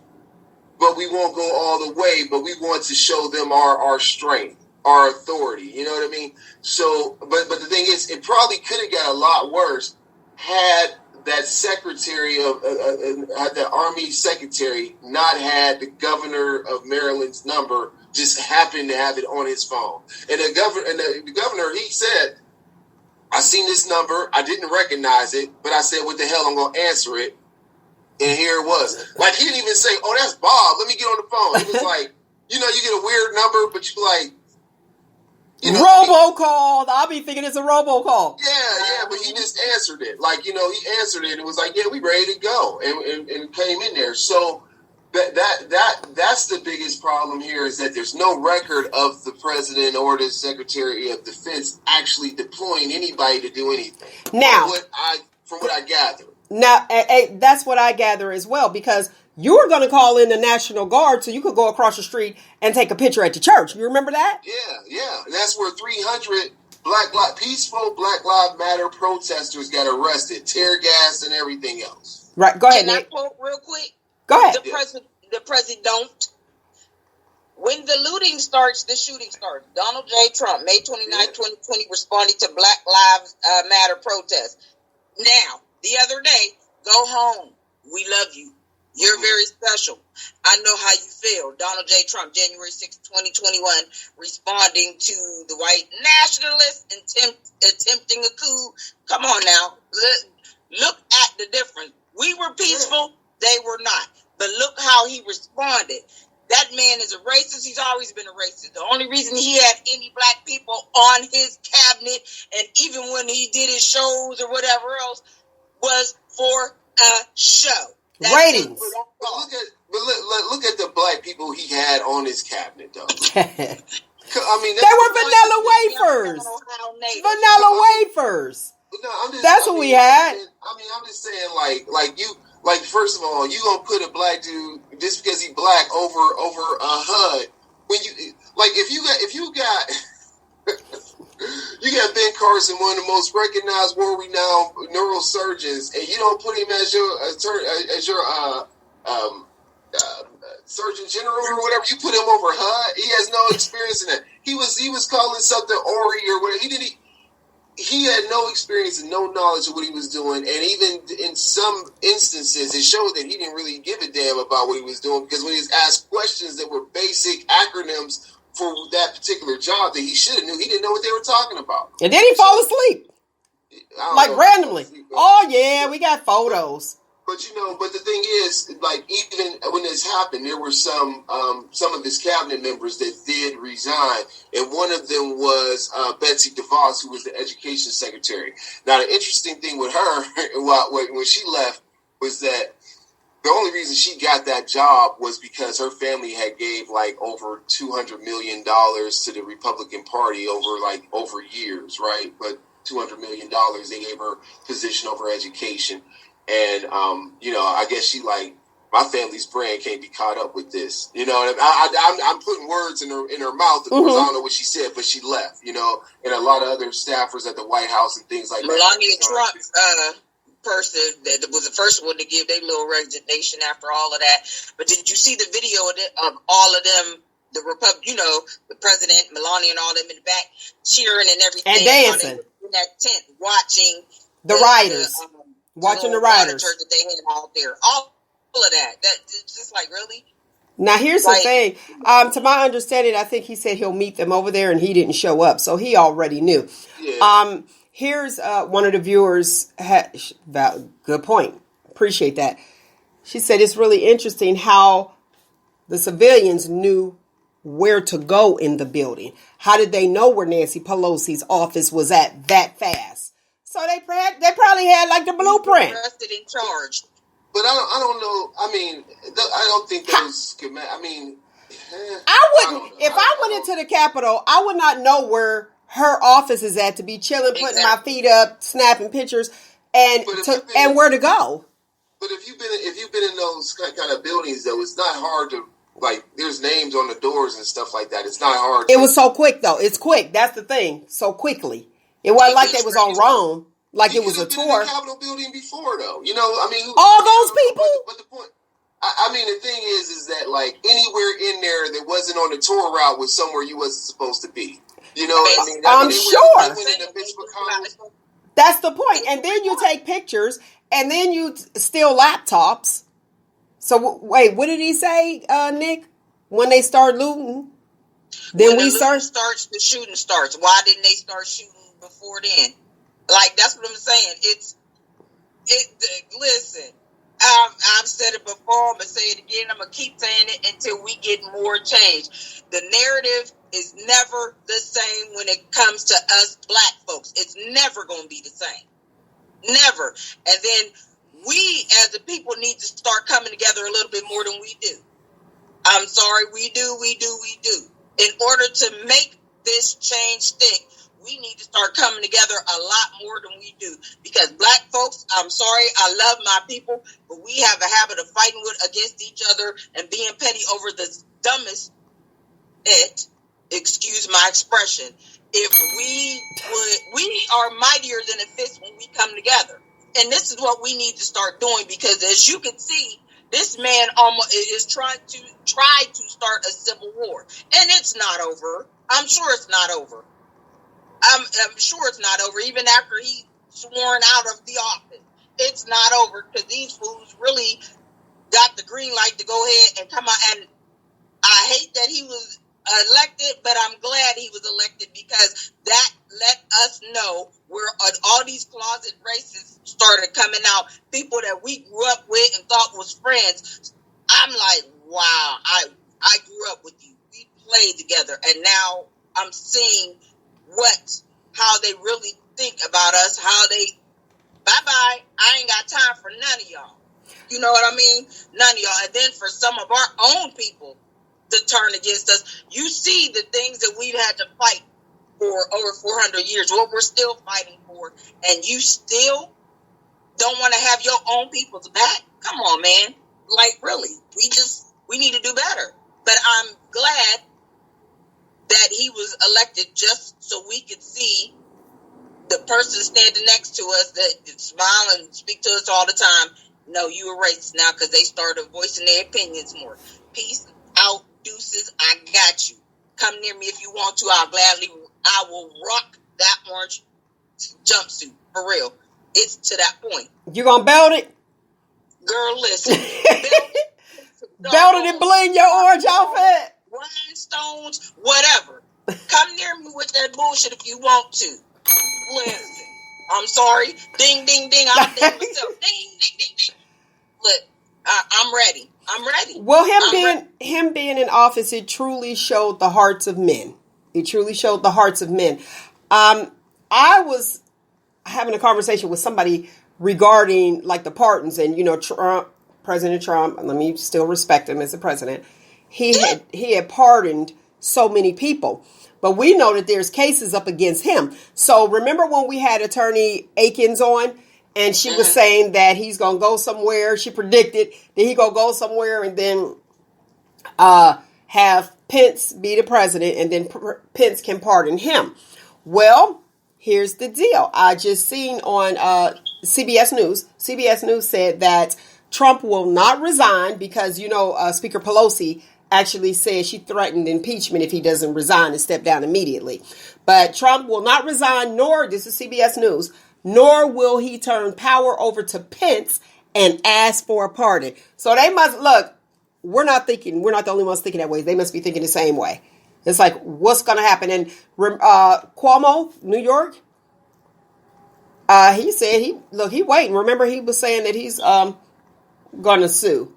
but we won't go all the way, but we want to show them our strength, our authority. You know what I mean? So, but the thing is, it probably could have got a lot worse had that secretary the Army secretary not had the governor of Maryland's number, just happened to have it on his phone. And the governor, he said, I seen this number, I didn't recognize it, but I said, what the hell, I'm going to answer it. And here it was. Like, he didn't even say, oh, that's Bob, let me get on the phone. It was like, you get a weird number, but you like, robocall. I'll be thinking it's a robocall. Yeah, but he just answered it. He answered it and it was like, yeah, we ready to go, and came in there. So that's the biggest problem here, is that there's no record of the president or the Secretary of Defense actually deploying anybody to do anything. Now, from what I gather. Now, that's what I gather as well, because you were going to call in the National Guard so you could go across the street and take a picture at the church. You remember that? Yeah. And that's where 300 peaceful Black Lives Matter protesters got arrested, tear gas and everything else. Right. Go ahead, Can Nick. I quote real quick? Go ahead. The president don't. When the looting starts, the shooting starts. Donald J. Trump, May 29, 2020, responding to Black Lives Matter protests. Now, the other day, go home. We love you. You're very special. I know how you feel. Donald J. Trump, January 6, 2021, responding to the white nationalists attempting a coup. Come on now. Look at the difference. We were peaceful. They were not. But look how he responded. That man is a racist. He's always been a racist. The only reason he had any black people on his cabinet, and even when he did his shows or whatever else, was for a show. That's ratings. Look at the black people he had on his cabinet, though. They were vanilla wafers. Vanilla wafers. No, That's what we had. I'm just saying, first of all, you gonna put a black dude just because he black over a HUD when if you got you got Ben Carson, one of the most recognized, world-renowned neurosurgeons, and you don't put him as your Surgeon General or whatever. You put him over HUD. He has no experience in that. He was calling something Ori or whatever. He had no experience and no knowledge of what he was doing, and even in some instances, it showed that he didn't really give a damn about what he was doing, because when he was asked questions that were basic acronyms for that particular job that he should have knew, he didn't know what they were talking about. And then he fall asleep. Randomly. Oh, yeah, we got photos. But the thing is, even when this happened, there were some of his cabinet members that did resign, and one of them was Betsy DeVos, who was the education secretary. Now, the interesting thing with her, when she left, was that the only reason she got that job was because her family had gave over $200 million to the Republican Party over years, right? But $200 million, they gave her position over education. And, I guess she my family's brand can't be caught up with this. I'm putting words in her mouth. Of course, I don't know what she said, but she left, and a lot of other staffers at the White House and things like that. Melania Trump's person that was the first one to give their little resignation after all of that. But did you see the video of all of them, the president, Melania and all them in the back cheering and everything. And dancing. In that tent watching the riders. Watching the riders. That they had out there. All of that. It's just really? Now, here's the thing. To my understanding, I think he said he'll meet them over there, and he didn't show up. So he already knew. Yeah. Here's one of the viewers. Good point. Appreciate that. She said it's really interesting how the civilians knew where to go in the building. How did they know where Nancy Pelosi's office was at that fast? So they probably had like the blueprint. Arrested and charged. But I don't know. I mean, I don't think those schematic. I mean, I wouldn't. If I went into the Capitol, I would not know where her office is at to be chilling, putting my feet up, snapping pictures, and where to go. But if you've been in those kind of buildings, though, it's not hard to, like, there's names on the doors and stuff like that. It's not hard. It was so quick, though. It's quick. That's the thing. So quickly. It wasn't like they was on Rome. Like it was a tour. Been in the Capitol building before, though. You know, I mean, all those people. But the point, I mean, the thing is that like anywhere in there that wasn't on the tour route was somewhere you wasn't supposed to be. You know, I'm sure. Congress. That's the point. And then you take pictures, and then you steal laptops. So wait, what did he say, Nick? When they start looting, then when starts, the shooting starts. Why didn't they start shooting before then? Like, that's what I'm saying. Listen, I've said it before. I'm going to say it again. I'm going to keep saying it until we get more change. The narrative is never the same when it comes to us black folks. It's never going to be the same. Never. And then we, as a people, need to start coming together a little bit more than we do. I'm sorry, we do. In order to make this change stick, we need to start coming together a lot more than we do. Because black folks, I'm sorry, I love my people, but we have a habit of fighting against each other and being petty over the dumbest excuse my expression. If we are mightier than a fist when we come together. And this is what we need to start doing, because as you can see, this man almost is trying to start a civil war. And it's not over. I'm sure it's not over. I'm sure it's not over, even after he's sworn out of the office. It's not over, because these fools really got the green light to go ahead and come out. And I hate that he was elected, but I'm glad he was elected, because that let us know where all these closet racists started coming out. People that we grew up with and thought was friends. I'm like, wow, I grew up with you. We played together, and now I'm seeing how they really think about us, bye-bye, I ain't got time for none of y'all. You know what I mean? None of y'all. And then for some of our own people to turn against us, you see the things that we've had to fight for over 400 years, what we're still fighting for, and you still don't want to have your own people's back? Come on, man. Like, really, we need to do better. But I'm glad that he was elected just so we could see the person standing next to us that smile and speak to us all the time. No, you a racist now, because they started voicing their opinions more. Peace out, deuces. I got you. Come near me if you want to. I will rock that orange jumpsuit for real. It's to that point. You gonna belt it? Girl, listen. Belt it and bling your orange outfit. Rhinestones, whatever. Come near me with that bullshit if you want to. Listen, I'm sorry. Ding, ding, ding. I'll ding myself. Ding, ding, ding, ding. Look, I'm ready. Well, him being in office, it truly showed the hearts of men. It truly showed the hearts of men. I was having a conversation with somebody regarding like the pardons, and President Trump. Let me still respect him as the president. He had pardoned so many people, but we know that there's cases up against him. So remember when we had Attorney Akins on, and she was saying that he's gonna go somewhere. She predicted that he gonna go somewhere and then have Pence be the president, and then Pence can pardon him. Well, here's the deal. I just seen on CBS News. CBS News said that Trump will not resign because, Speaker Pelosi actually said she threatened impeachment if he doesn't resign and step down immediately. But Trump will not resign, this is CBS News, nor will he turn power over to Pence and ask for a pardon. So they must, look, we're not the only ones thinking that way. They must be thinking the same way. It's like, what's going to happen? And Cuomo, New York, he said he waiting. Remember, he was saying that he's going to sue.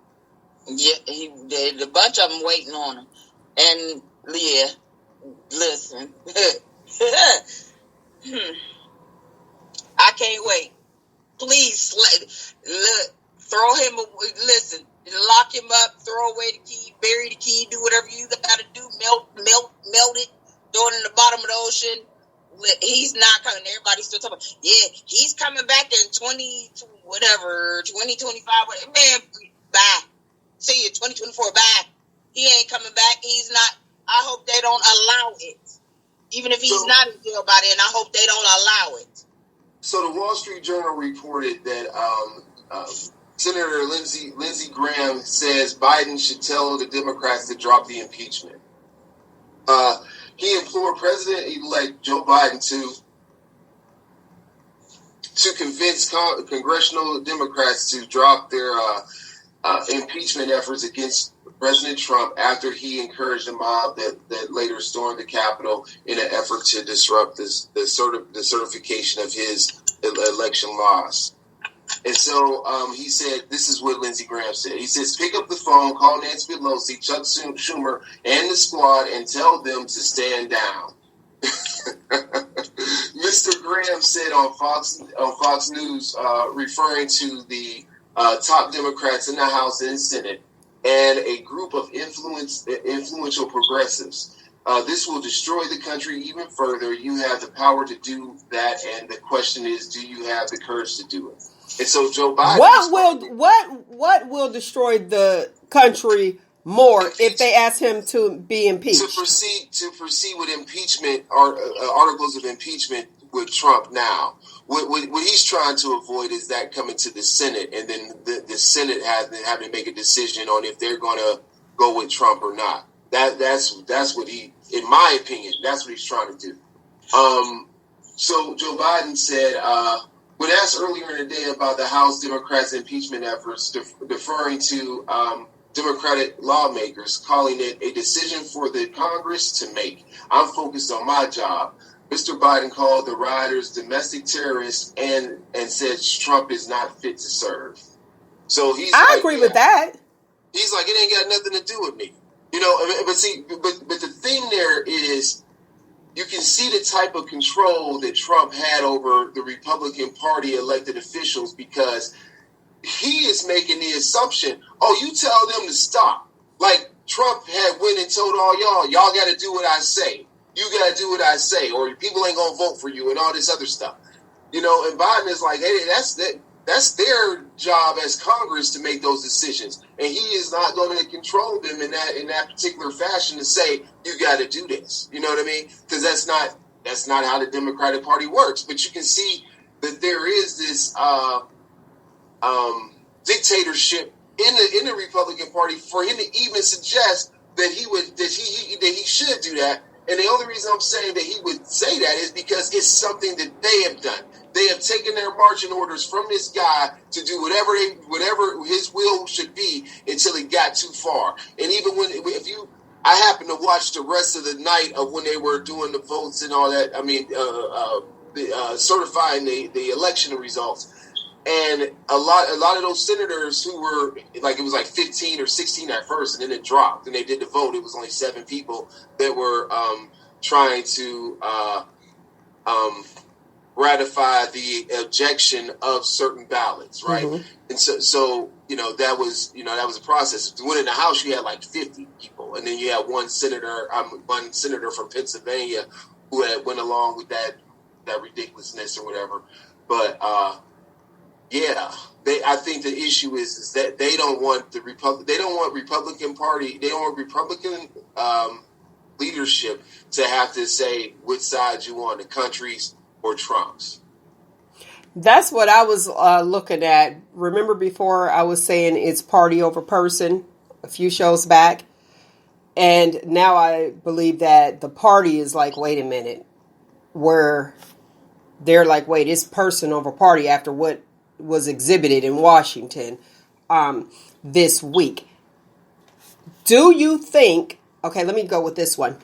Yeah, a bunch of them waiting on him. And, listen. I can't wait. Please, throw him. Listen, lock him up. Throw away the key. Bury the key. Do whatever you got to do. Melt it. Throw it in the bottom of the ocean. He's not coming. Everybody's still talking. Yeah, he's coming back in 2025. Man, bye. See you 2024. Bye. He ain't coming back. He's not. I hope they don't allow it. Even if he's not in jail by then, I hope they don't allow it. So the Wall Street Journal reported that Senator Lindsey Graham says Biden should tell the Democrats to drop the impeachment. He implored President-elect Joe Biden to convince congressional Democrats to drop their impeachment efforts against President Trump after he encouraged a mob that later stormed the Capitol in an effort to disrupt the certification of his election loss. And so he said, this is what Lindsey Graham said. He says, pick up the phone, call Nancy Pelosi, Chuck Schumer, and the squad and tell them to stand down. Mr. Graham said on Fox News, referring to the top Democrats in the House and Senate and a group of influential progressives. This will destroy the country even further. You have the power to do that, and the question is, do you have the courage to do it? And so Joe Biden. What will destroy the country more if they ask him to be impeached? To proceed with impeachment articles of impeachment with Trump now. What he's trying to avoid is that coming to the Senate, and then the Senate having to make a decision on if they're going to go with Trump or not. That's what he, in my opinion, that's what he's trying to do. So Joe Biden said, when asked earlier in the day about the House Democrats' impeachment efforts, deferring to Democratic lawmakers, calling it a decision for the Congress to make. I'm focused on my job. Mr. Biden called the rioters domestic terrorists and said Trump is not fit to serve. So I agree with that. He's like, it ain't got nothing to do with me. You know, but the thing there is, you can see the type of control that Trump had over the Republican Party elected officials, because he is making the assumption, you tell them to stop. Like Trump had went and told all y'all got to do what I say. You got to do what I say, or people ain't going to vote for you and all this other stuff. You know, and Biden is like, hey, that's their job as Congress to make those decisions. And he is not going to control them in that particular fashion to say, you got to do this. You know what I mean? Because that's not how the Democratic Party works. But you can see that there is this dictatorship in the Republican Party for him to even suggest that he should do that. And the only reason I'm saying that he would say that is because it's something that they have done. They have taken their marching orders from this guy to do whatever his will should be until it got too far. And even I happened to watch the rest of the night of when they were doing the votes and all that. I mean, certifying the election results. And a lot of those senators who were like, it was like 15 or 16 at first, and then it dropped. And they did the vote. It was only 7 people that were trying to ratify the objection of certain ballots, right? Mm-hmm. And so that was a process. When in the House, you had like 50 people, and then you had one senator from Pennsylvania who had went along with that ridiculously or whatever. But I think the issue is that they don't want Republican Party. They don't want Republican leadership to have to say which side you want, the country's or Trump's. That's what I was looking at. Remember before I was saying it's party over person a few shows back? And now I believe that the party is like, wait a minute. Where they're like, wait, it's person over party after what was exhibited in Washington this week. Do you think... Okay, let me go with this one.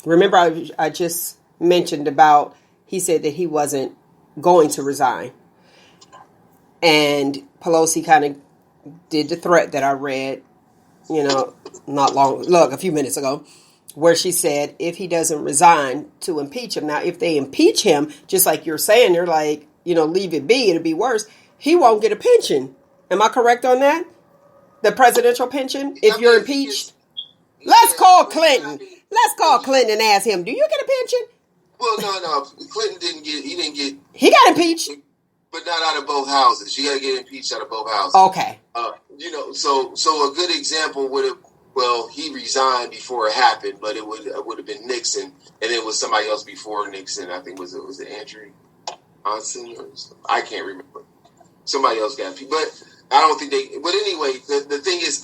Remember I just mentioned about... He said that he wasn't going to resign. And Pelosi kind of did the threat that I read, a few minutes ago, where she said if he doesn't resign, to impeach him. Now, if they impeach him, just like you're saying, they're like, leave it be, it'll be worse. He won't get a pension. Am I correct on that? The presidential pension, if you're impeached? Let's call Clinton. Let's call Clinton and ask him, do you get a pension? Well, no. Clinton didn't get. He got impeached. But not out of both houses. You got to get impeached out of both houses. Okay. So a good example would have, he resigned before it happened, but it would have been Nixon, and it was somebody else before Nixon. I think was it Andrew Johnson or something? I can't remember. Somebody else got impeached, but I don't think they. But anyway, the thing is,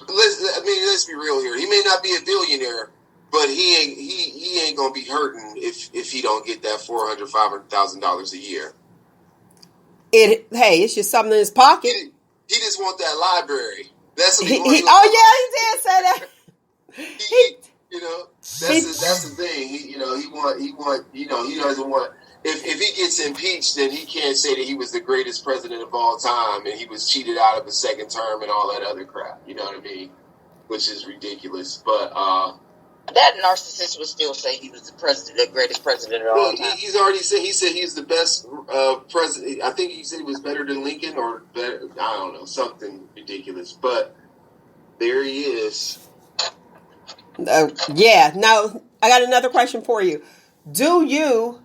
let's be real here. He may not be a billionaire, but he ain't gonna be hurting if he don't get that $400,000-$500,000 a year. It's just something in his pocket. He just want that library. That's what he did say that. That's the thing. He doesn't want. If he gets impeached, then he can't say that he was the greatest president of all time and he was cheated out of a second term and all that other crap. You know what I mean? Which is ridiculous. But that narcissist would still say he was the greatest president of all time. He's already said he's the best president. I think he said he was better than Lincoln or better. I don't know, something ridiculous. But there he is. Yeah. Now I got another question for you. Do you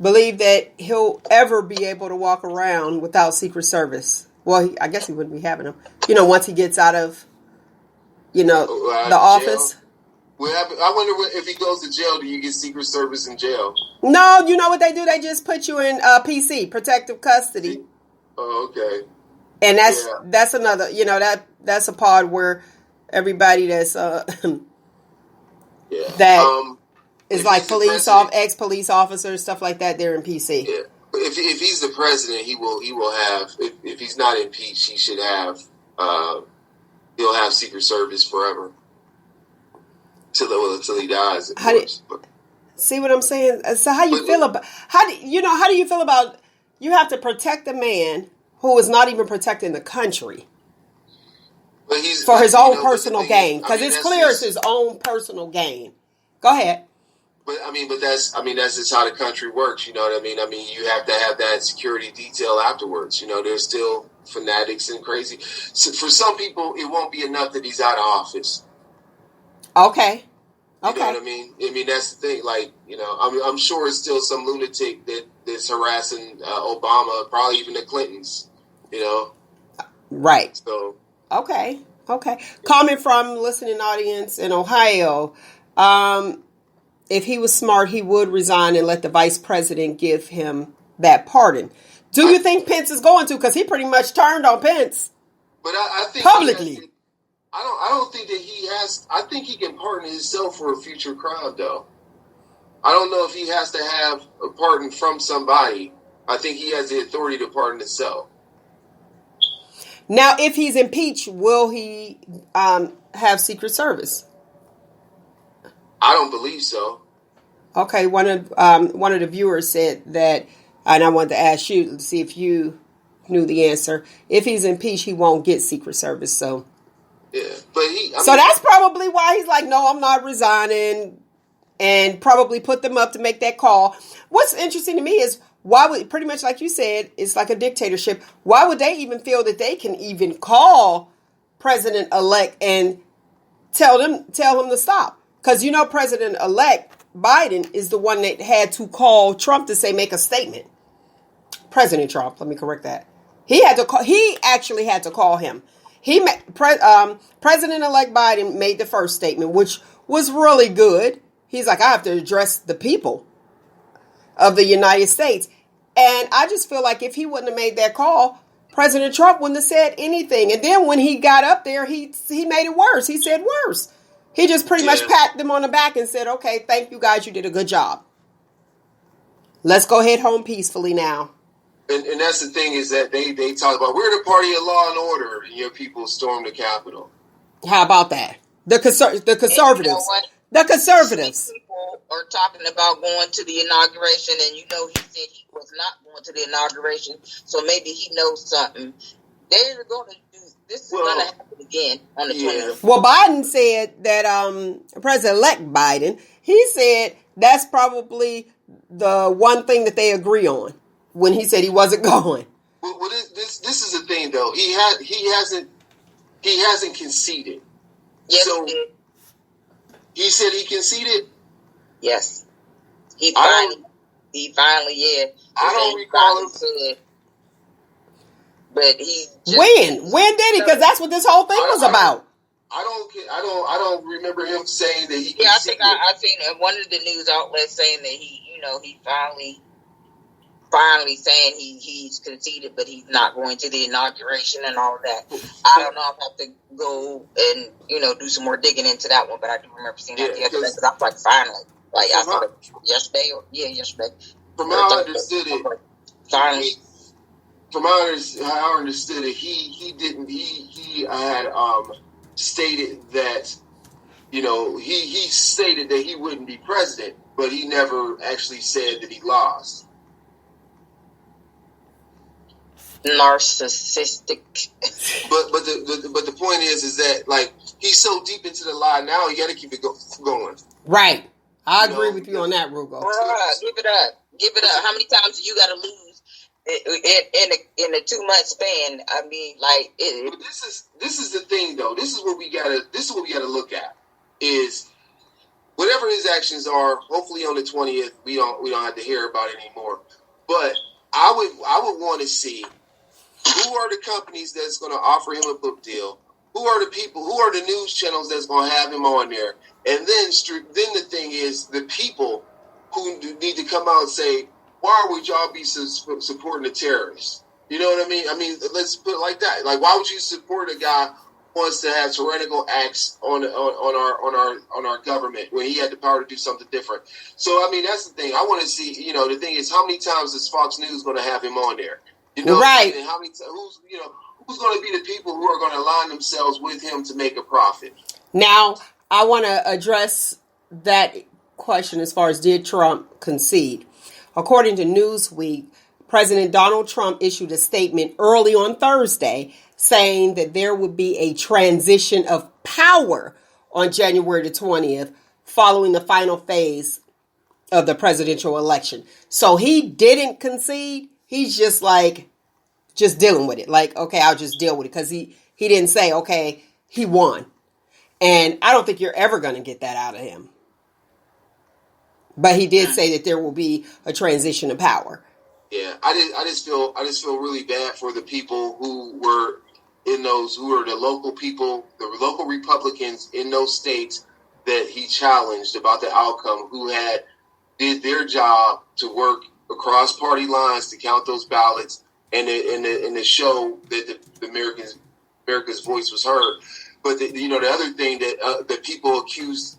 believe that he'll ever be able to walk around without Secret Service? Well, I guess he wouldn't be having them. Once he gets out of, the office. Well, I wonder if he goes to jail, do you get Secret Service in jail? No, you know what they do? They just put you in PC, protective custody. Oh, okay. And that's another, that's a part where everybody that's that is like ex-police officers, stuff like that. They're in PC. Yeah. If he's the president, he will have. If he's not impeached, he should have. He'll have Secret Service forever till he dies. See what I'm saying? So how do you feel about you have to protect a man who is not even protecting the country for his own personal gain? Because it's clear it's his own personal gain. Go ahead. But that's just how the country works. You know what I mean? You have to have that security detail afterwards. There's still fanatics and crazy. So for some people, it won't be enough that he's out of office. Okay. You know what I mean? That's the thing. Like, I'm sure it's still some lunatic that's harassing Obama, probably even the Clintons. Right. So. Okay. Comment from listening audience in Ohio. If he was smart, he would resign and let the vice president give him that pardon. Do you think Pence is going to? Because he pretty much turned on Pence. But I think publicly. I don't think that he has. I think he can pardon himself for a future crime, though. I don't know if he has to have a pardon from somebody. I think he has the authority to pardon himself. Now, if he's impeached, will he have Secret Service? I don't believe so. Okay, one of the viewers said that, and I wanted to ask you to see if you knew the answer. If he's impeached, he won't get Secret Service. So, yeah, but that's probably why he's like, no, I'm not resigning, and probably put them up to make that call. What's interesting to me is why would, pretty much like you said, it's like a dictatorship. Why would they even feel that they can even call President-elect and tell him to stop? Because President-elect Biden is the one that had to call Trump to say, make a statement. President Trump, let me correct that. He actually had to call him. President-elect Biden made the first statement, which was really good. He's like, I have to address the people of the United States. And I just feel like if he wouldn't have made that call, President Trump wouldn't have said anything. And then when he got up there, he made it worse. He said worse. He just pretty much patted them on the back and said, okay, thank you guys. You did a good job. Let's go head home peacefully now. And that's the thing is that they talk about, we're the party of law and order, and your people storm the Capitol. How about that? The conservatives. The conservatives. People are talking about going to the inauguration, and he said he was not going to the inauguration, so maybe he knows something. They're going to do this is going to happen again on the 20th. Well, Biden said that President-elect Biden, he said that's probably the one thing that they agree on when he said he wasn't going. Well, this is the thing though. He hasn't conceded. Yes, So he did. he said he conceded. Yes, he finally, yeah. I don't recall him. Said, but he just, When did he? Because that's what this whole thing was about. I don't remember him saying that he conceded. Yeah, I think I seen one of the news outlets saying that he finally saying he's conceded, but he's not going to the inauguration and all of that. I don't know if I have to go and do some more digging into that one, but I do remember seeing that yesterday because I was like, finally, like I saw it yesterday. Yesterday. From how I understood it, finally. From how I understood it, he had stated that he stated that he wouldn't be president, but he never actually said that he lost. Narcissistic. But the point is that like he's so deep into the lie now, you got to keep it going. Right. I agree with you on that, Roogle. Give it up. How many times do you got to lose in a 2-month span? I mean, like But this is the thing though. This is what we gotta look at is whatever his actions are. Hopefully on the 20th, we don't have to hear about it anymore. But I would want to see who are the companies that's going to offer him a book deal. Who are the people? Who are the news channels that's going to have him on there? And then the thing is the people who need to come out and say, why would y'all be supporting the terrorists? You know what I mean? I mean, let's put it like that. Like, why would you support a guy who wants to have tyrannical acts on our government when he had the power to do something different? So, I mean, that's the thing. I want to see. The thing is, how many times is Fox News going to have him on there? Right. And how many? Who's going to be the people who are going to align themselves with him to make a profit? Now, I want to address that question as far as did Trump concede? According to Newsweek, President Donald Trump issued a statement early on Thursday saying that there would be a transition of power on January the 20th following the final phase of the presidential election. So he didn't concede. He's just dealing with it. Like, okay, I'll just deal with it because he didn't say, okay, he won. And I don't think you're ever going to get that out of him. But he did say that there will be a transition of power. Yeah, I just feel really bad for the people who were who are the local people, the local Republicans in those states that he challenged about the outcome, who did their job to work across party lines to count those ballots and to show that America's voice was heard. But the other thing that people accused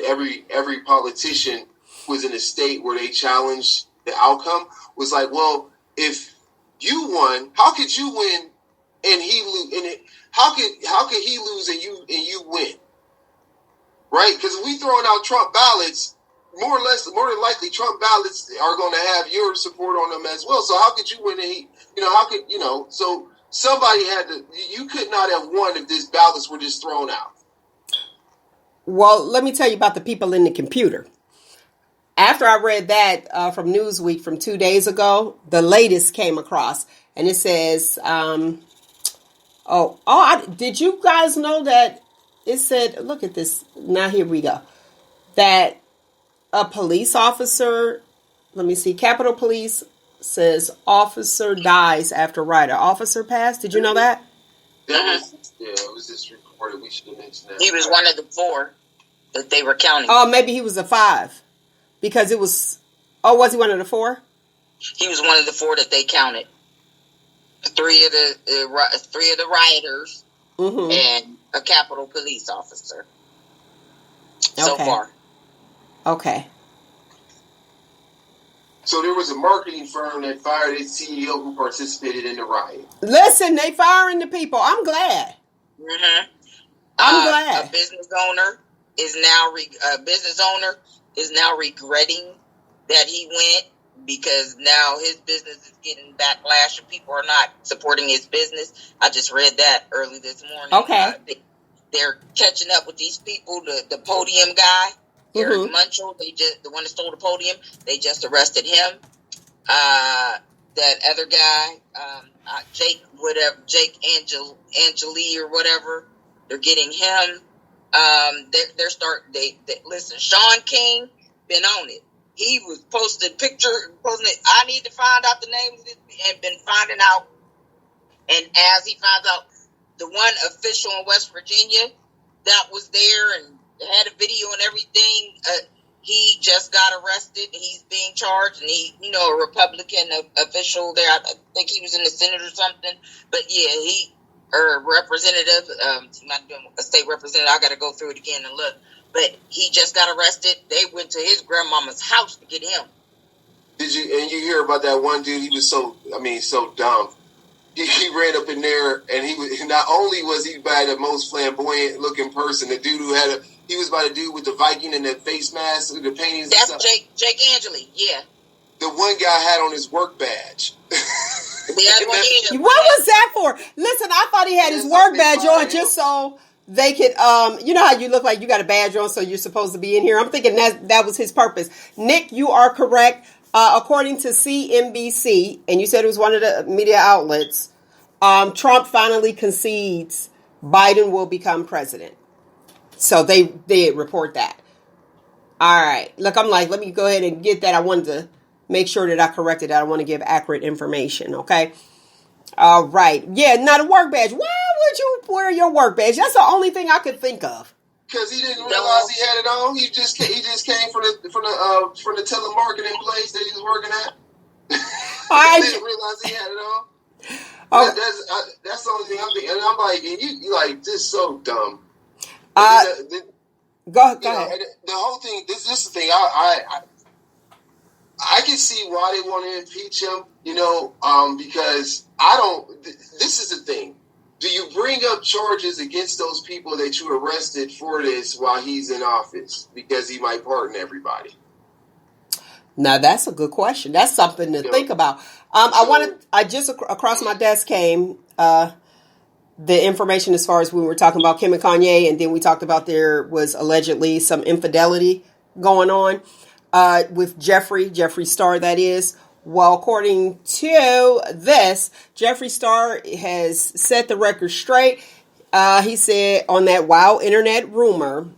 every politician was in a state where they challenged the outcome was like, well, if you won, how could you win and he lose? And how could he lose and you win? Right? Because if we throwing out Trump ballots, more than likely, Trump ballots are going to have your support on them as well. So how could you win? And so somebody you could not have won if these ballots were just thrown out. Well, let me tell you about the people in the computer. After I read that from Newsweek from 2 days ago, the latest came across and it says, did you guys know that it said, look at this. Now here we go. That a police officer, let me see, Capitol Police says officer dies after rider. Officer passed. Did you know that? It was just reported. We should have mentioned that. He was one of the 4 that they were counting. Oh, maybe he was a 5 because it was. Oh, was he one of the 4? He was one of the 4 that they counted. 3 of the rioters and a Capitol Police officer. So far. Okay. So there was a marketing firm that fired its CEO who participated in the riot. Listen, they firing the people. I'm glad. Mm-hmm. I'm glad. A business owner is now regretting that he went because now his business is getting backlash and people are not supporting his business. I just read that early this morning. Okay. They're catching up with these people. The podium guy Eric Mm-hmm. Munchell, the one that stole the podium, they just arrested him. That other guy, Jake Angeli or whatever, they're getting him. Listen, Sean King been on it. He was posting it. I need to find out the names and been finding out. And as he finds out, the one official in West Virginia that was there and had a video and everything, he just got arrested. He's being charged, and a Republican official there. I think he was in the Senate or something. But yeah, representative, not doing a state representative. I got to go through it again and look. But he just got arrested. They went to his grandmama's house to get him. And you hear about that one dude? He was so dumb. He ran up in there, and not only was he by the most flamboyant looking person, the dude who he was by the dude with the Viking and the face mask and the paintings. That's and stuff. Jake Angeli, yeah. The one guy had on his work badge. What was that for? Listen, I thought he had his work badge on just so they could, you know how you look like you got a badge on, so you're supposed to be in here. I'm thinking that was his purpose. Nick, you are correct. According to CNBC, and you said it was one of the media outlets, Trump finally concedes Biden will become president. So they did report that. All right. Look, I'm like, let me go ahead and get that. I wanted to make sure that I corrected that. I want to give accurate information. Okay. All right. Yeah, not a work badge. Why would you wear your work badge? That's the only thing I could think of. Because he didn't realize he had it on. He just came from the telemarketing place that he was working at. He didn't realize he had it on. That's the only thing I'm thinking. And I'm like, and you like this so dumb. Go ahead. The whole thing. This is the thing. I can see why they want to impeach him. Because I don't. This is the thing. Do you bring up charges against those people that you arrested for this while he's in office? Because he might pardon everybody. Now, that's a good question. That's something to think about. I just across my desk came the information as far as we were talking about Kim and Kanye, and then we talked about there was allegedly some infidelity going on with Jeffree Star, that is. Well, according to this, Jeffree Star has set the record straight. He said on that wild internet rumor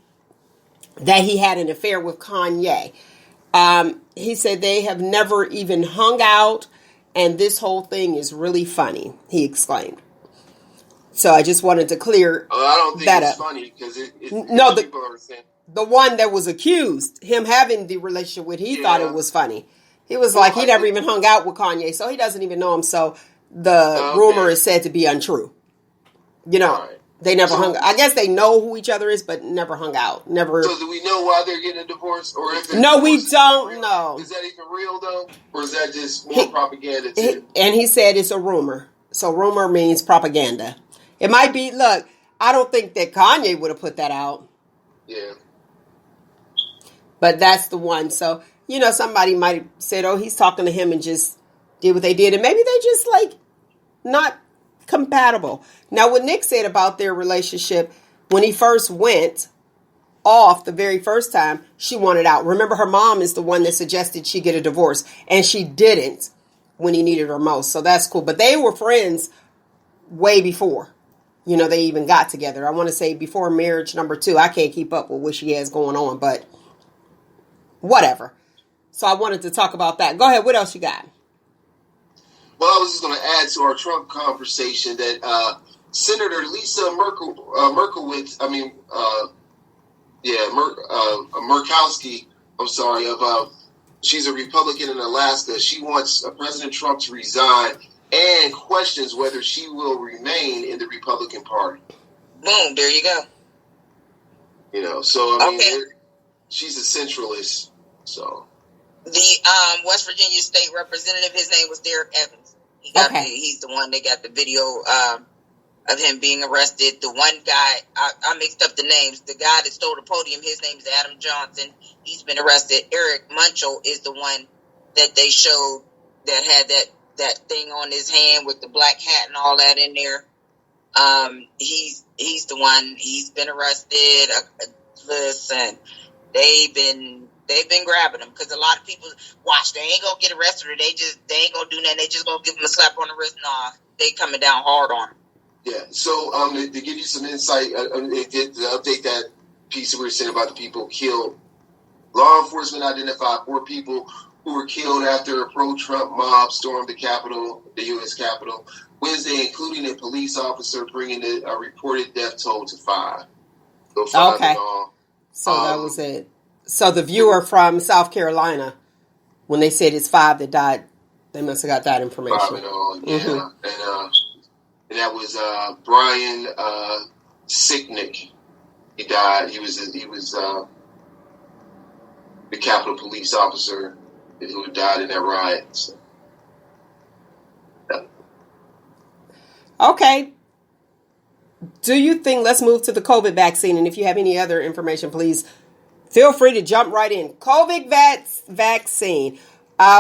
that he had an affair with Kanye. He said they have never even hung out, and this whole thing is really funny, he exclaimed. So I just wanted to clear that up. I don't think it's funny because people are saying the one that was accused, him having the relationship with, he thought it was funny. He was like, he never even hung out with Kanye, so he doesn't even know him. So the rumor is said to be untrue. They never hung out. I guess they know who each other is, but never hung out. Never. So do we know why they're getting a divorce? Or if no, we don't know. Is that even real, though? Or is that just more propaganda, too? And he said it's a rumor. So rumor means propaganda. It might be, look, I don't think that Kanye would have put that out. Yeah. But that's the one. So, somebody might have said, oh, he's talking to him and just did what they did. And maybe they just not compatible. Now, what Nick said about their relationship, when he first went off the very first time, she wanted out. Remember, her mom is the one that suggested she get a divorce. And she didn't when he needed her most. So that's cool. But they were friends way before, they even got together. I want to say before marriage number 2. I can't keep up with what she has going on, but whatever. So I wanted to talk about that. Go ahead. What else you got? Well, I was just going to add to our Trump conversation that Senator Lisa Murkowski, she's a Republican in Alaska. She wants President Trump to resign and questions whether she will remain in the Republican Party. Boom, there you go. She's a centralist, so. The West Virginia state representative, his name was Derek Evans. He's the one that got the video of him being arrested. The one guy, I mixed up the names. The guy that stole the podium, his name is Adam Johnson. He's been arrested. Eric Munchell is the one that they showed that had that thing on his hand with the black hat and all that in there. He's the one. He's been arrested. Listen, they've been grabbing them because a lot of people watch. They ain't gonna get arrested, or they ain't gonna do nothing. They just gonna give them a slap on the wrist. Nah, they coming down hard on them. Yeah. So to give you some insight, they did to update that piece that we were saying about the people killed. Law enforcement identified 4 people who were killed after a pro-Trump mob stormed the Capitol, the U.S. Capitol, Wednesday, including a police officer, bringing the reported death toll to 5. So 5 Okay. in all. So that was it. So the viewer from South Carolina, when they said it's 5 that died, they must have got that information. 5 in all, yeah. Mm-hmm. And that was Brian Sicknick. He died. He was the Capitol police officer who died in that riot. So, yeah. Okay. Do you think, let's move to the COVID vaccine, and if you have any other information, please feel free to jump right in. COVID vaccine.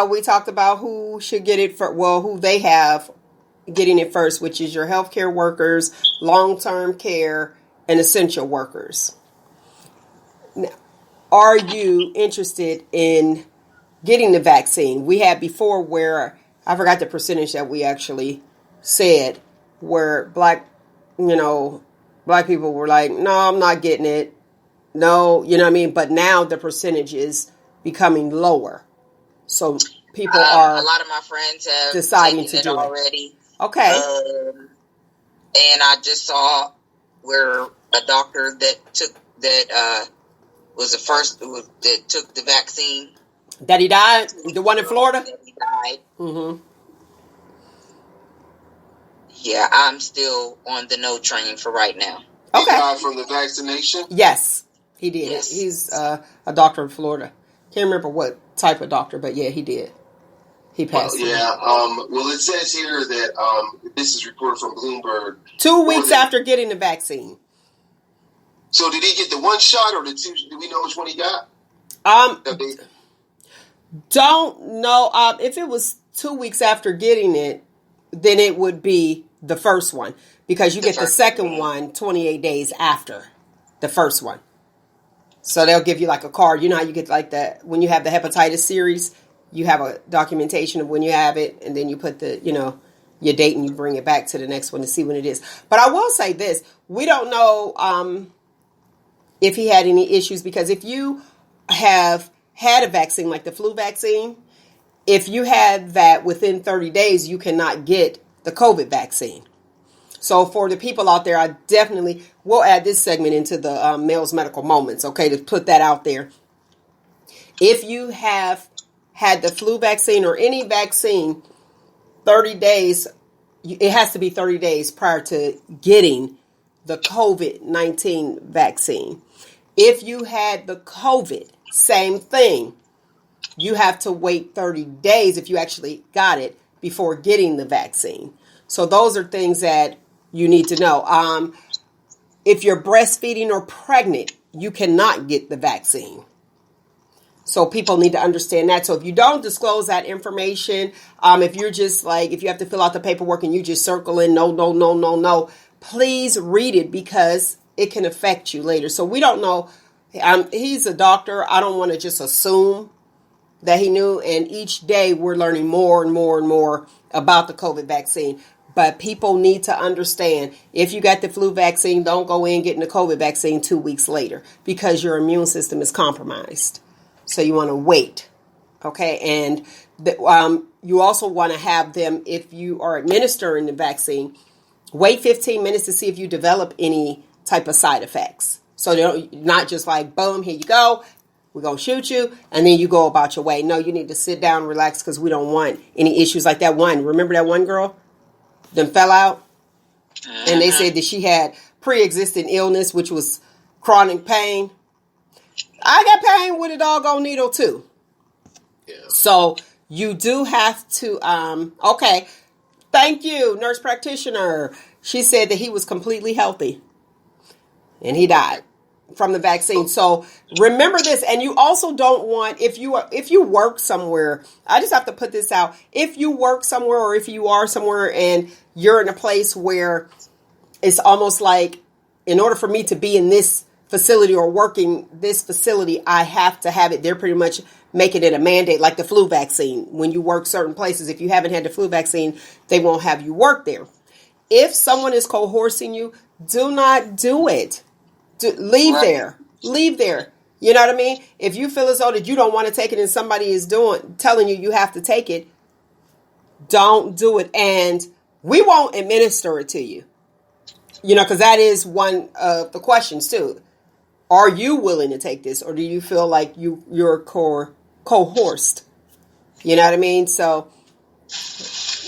We talked about who should get it who they have getting it first, which is your healthcare workers, long-term care, and essential workers. Now, are you interested in getting the vaccine? We had before where, I forgot the percentage that we actually said, where black people were like, no, I'm not getting it. No, you know what I mean? But now the percentage is becoming lower. So people are, a lot of my friends have deciding to taken do it it already. Okay. And I just saw where a doctor that was the first that took the vaccine. That he died? The one in Florida? That he died. Mm-hmm. Yeah, I'm still on the no train for right now. He died from the vaccination? Yes, he did. Yes. He's a doctor in Florida. Can't remember what type of doctor, but yeah, he did. He passed. Well, it says here that this is reported from Bloomberg. 2 weeks after getting the vaccine. So did he get the 1 shot or the 2? Do we know which one he got? Don't know. If it was 2 weeks after getting it, then it would be the first one, because you get the second one 28 days after the first one. So they'll give you like a card. You know how you get like that when you have the hepatitis series, you have a documentation of when you have it, and then you put your date and you bring it back to the next one to see when it is. But I will say this, we don't know if he had any issues, because if you have had a vaccine like the flu vaccine, if you had that within 30 days, you cannot get the COVID vaccine. So for the people out there, I definitely will add this segment into the Male's Medical Moments, okay, to put that out there. If you have had the flu vaccine or any vaccine, 30 days, it has to be 30 days prior to getting the COVID-19 vaccine. If you had the COVID, same thing. You have to wait 30 days if you actually got it before getting the vaccine. So those are things that you need to know. If you're breastfeeding or pregnant, you cannot get the vaccine. So people need to understand that. So if you don't disclose that information, if you're just like, if you have to fill out the paperwork and you just circle in no, please read it, because it can affect you later. So we don't know. He's a doctor. I don't want to just assume that he knew. And each day we're learning more and more and more about the COVID vaccine. But people need to understand, if you got the flu vaccine, don't go in getting the COVID vaccine 2 weeks later, because your immune system is compromised. So you want to wait. Okay. And you also want to have them, if you are administering the vaccine, wait 15 minutes to see if you develop any type of side effects. So they're not just like, boom, here you go, we're going to shoot you, and then you go about your way. No, you need to sit down, relax, because we don't want any issues like that one. Remember that one girl? Then fell out, and they said that she had pre-existing illness, which was chronic pain. I got pain with a doggone needle too. Yeah. So you do have to, okay. Thank you, nurse practitioner. She said that he was completely healthy and he died from the vaccine. So remember this. And you also don't want, if you work somewhere, I just have to put this out. If you work somewhere, or if you are somewhere and you're in a place where it's almost like, in order for me to be in this facility or working this facility, I have to have it. They're pretty much making it a mandate, like the flu vaccine. When you work certain places, if you haven't had the flu vaccine, they won't have you work there. If someone is coercing you, do not do it. Leave there. Leave there. You know what I mean? If you feel as though that you don't want to take it and somebody is telling you have to take it, don't do it. And we won't administer it to you. You know, because that is one of the questions too. Are you willing to take this, or do you feel like you're coerced? You know what I mean? So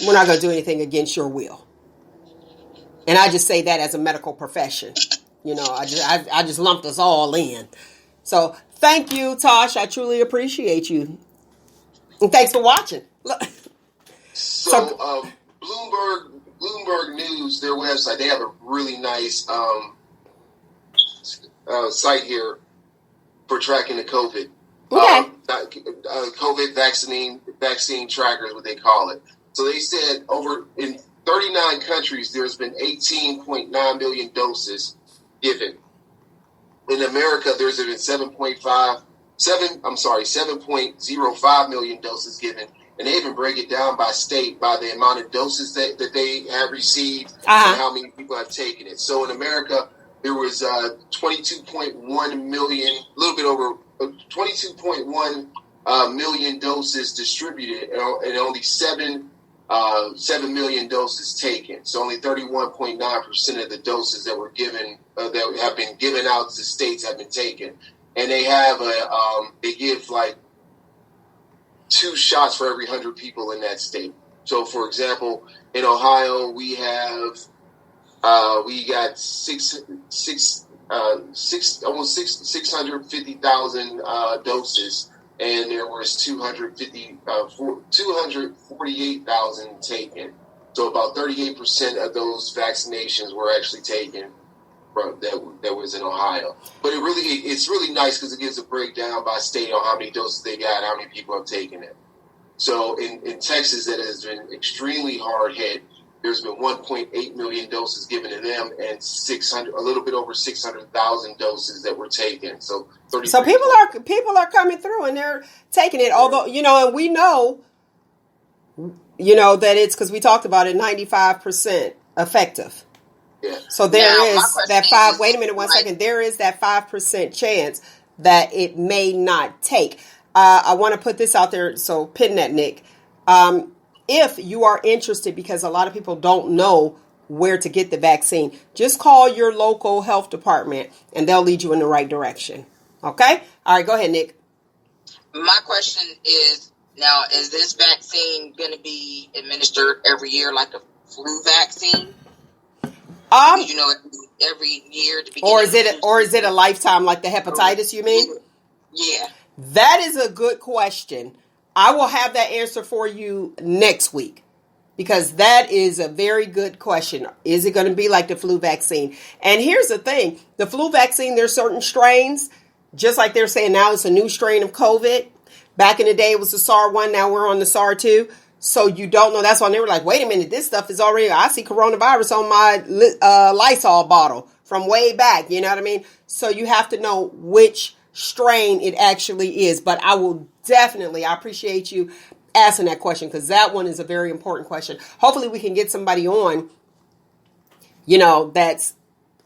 we're not going to do anything against your will. And I just say that as a medical profession. You know, I just lumped us all in. So thank you, Tosh. I truly appreciate you. And thanks for watching. So Bloomberg News, their website, they have a really nice site here for tracking the COVID. Okay. COVID vaccine tracker is what they call it. So they said over in 39 countries, there's been 18.9 million doses given. In America, there's been 7.05 million doses given. And they even break it down by state, by the amount of doses that they have received and how many people have taken it. So in America, there was 22.1 million, a little bit over 22.1 million doses distributed, and only 7 million doses taken. So only 31.9% of the doses that were given, that have been given out to states, have been taken. And they have they give like 2 shots for every 100 people in that state. So, for example, in Ohio, we got almost 650,000 doses, and there was 248,000 taken. So, about 38% of those vaccinations were actually taken from that was in Ohio. But it's really nice because it gives a breakdown by state on how many doses they got, how many people have taken it. So in Texas, that has been extremely hard hit. There's been 1.8 million doses given to them, and a little bit over 600,000 doses that were taken. So people are coming through and they're taking it. Although and we know, that it's because we talked about it, 95% effective. Yeah. So there is that 5. Wait a minute, 1 second. There is that 5% chance that it may not take. I want to put this out there. So pin that, Nick. If you are interested, because a lot of people don't know where to get the vaccine, just call your local health department and they'll lead you in the right direction. Okay. All right. Go ahead, Nick. My question is, now, is this vaccine going to be administered every year like a flu vaccine? Every year to begin. Or is it a lifetime like the hepatitis, you mean? Yeah. That is a good question. I will have that answer for you next week, because that is a very good question. Is it going to be like the flu vaccine? And here's the thing. The flu vaccine, there's certain strains, just like they're saying now it's a new strain of COVID. Back in the day, it was the SAR 1. Now we're on the SAR 2. So you don't know. That's why they were like, wait a minute, this stuff is already, I see coronavirus on my Lysol bottle from way back. You know what I mean? So you have to know which strain it actually is. But I appreciate you asking that question, because that one is a very important question. Hopefully we can get somebody on, that's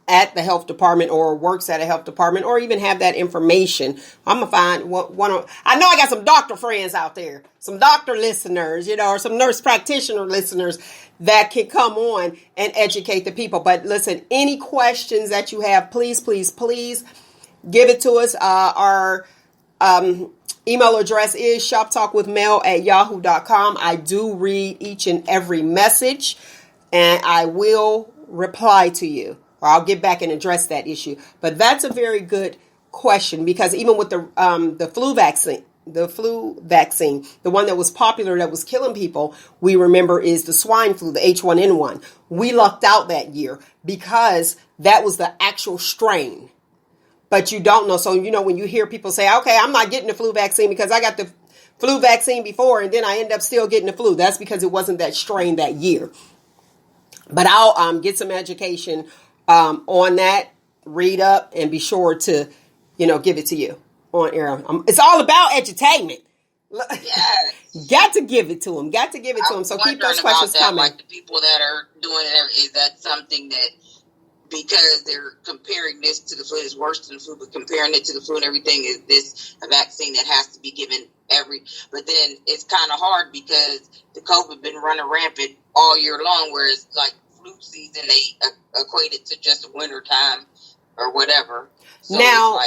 at the health department or works at a health department, or even have that information. I'm going to find one of, I know I got some doctor friends out there, some doctor listeners, or some nurse practitioner listeners that can come on and educate the people. But listen, any questions that you have, please, please, please give it to us. Our email address is shoptalkwithmel@yahoo.com. I do read each and every message, and I will reply to you, or I'll get back and address that issue. But that's a very good question, because even with the flu vaccine, the one that was popular, that was killing people, we remember is the swine flu, the H1N1. We lucked out that year because that was the actual strain. But you don't know. So, when you hear people say, okay, I'm not getting the flu vaccine because I got the flu vaccine before and then I end up still getting the flu. That's because it wasn't that strain that year. But I'll get some education on that read up and be sure to, give it to you on air. It's all about edutainment. Yes. Got to give it to them. Got to give it to them. So keep those questions coming. Like the people that are doing it, is that something that, because they're comparing this to the flu, is worse than the flu, but comparing it to the flu and everything, is this a vaccine that has to be given but then it's kind of hard because the COVID been running rampant all year long, whereas like flu season, they equate it to just winter time or whatever. So now,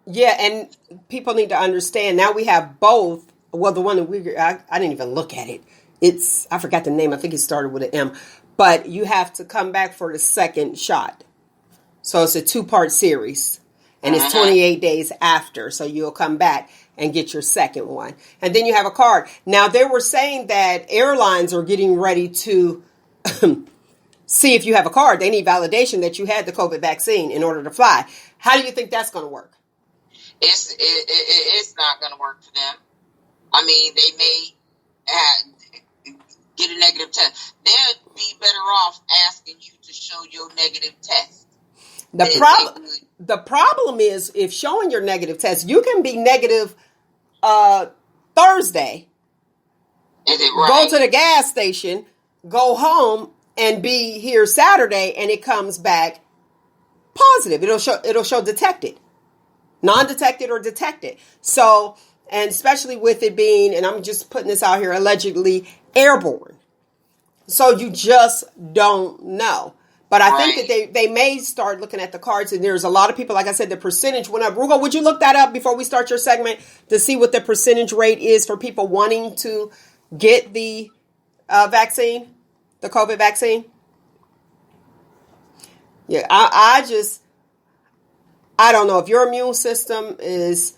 yeah, and people need to understand, now we have both. Well, the one that I didn't even look at it. I forgot the name. I think it started with an M. But you have to come back for the second shot. So it's a 2-part series. And it's 28 days after. So you'll come back and get your second one. And then you have a card. Now, they were saying that airlines are getting ready to see if you have a card. They need validation that you had the COVID vaccine in order to fly. How do you think that's going to work? It's not going to work for them. I mean, they may get a negative test. They'd be better off asking you to show your negative test. The problem is, if showing your negative test, you can be negative Thursday, is it right? Go to the gas station, go home, and be here Saturday, and it comes back positive. It'll show detected, non-detected, or detected. So, and especially with it being, and I'm just putting this out here, allegedly airborne. So you just don't know. But I think that they may start looking at the cards, and there's a lot of people, like I said, the percentage went up. Roogle, would you look that up before we start your segment to see what the percentage rate is for people wanting to get the vaccine, the COVID vaccine? Yeah, I don't know if your immune system is,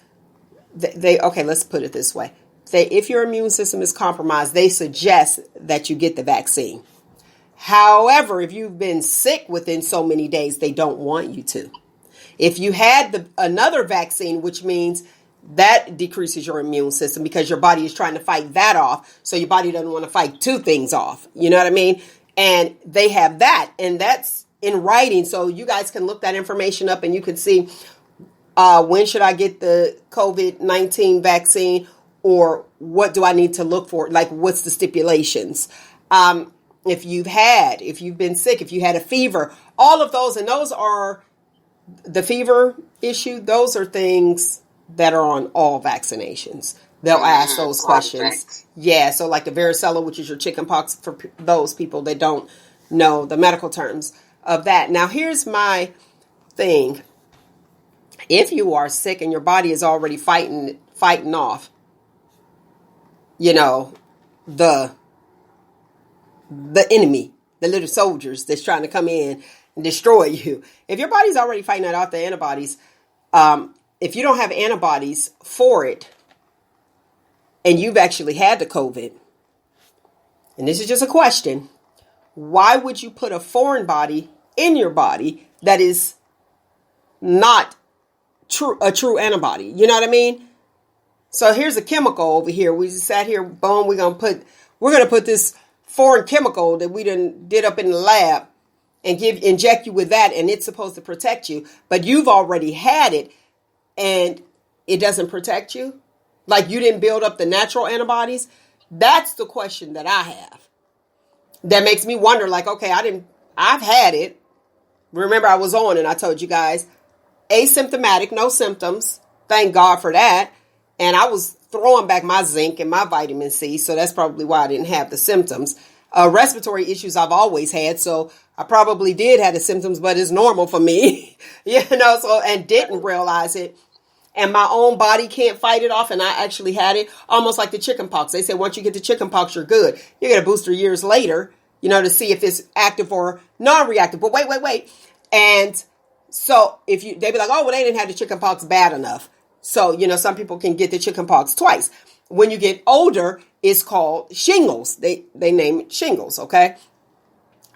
okay, let's put it this way. If your immune system is compromised, they suggest that you get the vaccine. However, if you've been sick within so many days, they don't want you to. If you had another vaccine, which means that decreases your immune system because your body is trying to fight that off. So your body doesn't want to fight two things off. You know what I mean? And they have that, and that's in writing. So you guys can look that information up, and you can see when should I get the COVID-19 vaccine, or what do I need to look for? Like, what's the stipulations? If you've been sick, if you had a fever, all of those, and those are the fever issue. Those are things that are on all vaccinations. They'll ask those questions. Yeah. So like the varicella, which is your chickenpox, for those people that don't know the medical terms of that. Now, here's my thing. If you are sick and your body is already fighting off, the enemy, the little soldiers that's trying to come in and destroy you. If your body's already fighting that off, the antibodies, if you don't have antibodies for it, and you've actually had the COVID, and this is just a question, why would you put a foreign body in your body that is not a true antibody? You know what I mean? So here's a chemical over here. We just sat here, boom, we're going to put this foreign chemical that we did up in the lab and inject you with that, and it's supposed to protect you, but you've already had it and it doesn't protect you? Like, you didn't build up the natural antibodies? That's the question that I have. That makes me wonder, like, okay, I've had it. Remember, I was on and I told you guys, asymptomatic, no symptoms. Thank God for that. And I was throwing back my zinc and my vitamin C, so that's probably why I didn't have the symptoms. Respiratory issues I've always had, so I probably did have the symptoms, but it's normal for me, and didn't realize it. And my own body can't fight it off, and I actually had it, almost like the chickenpox. They say once you get the chickenpox, you're good. You get a booster years later, to see if it's active or non-reactive. But wait. And so they be like, oh, well, they didn't have the chickenpox bad enough. So, some people can get the chickenpox twice. When you get older, it's called shingles. They name it shingles, okay?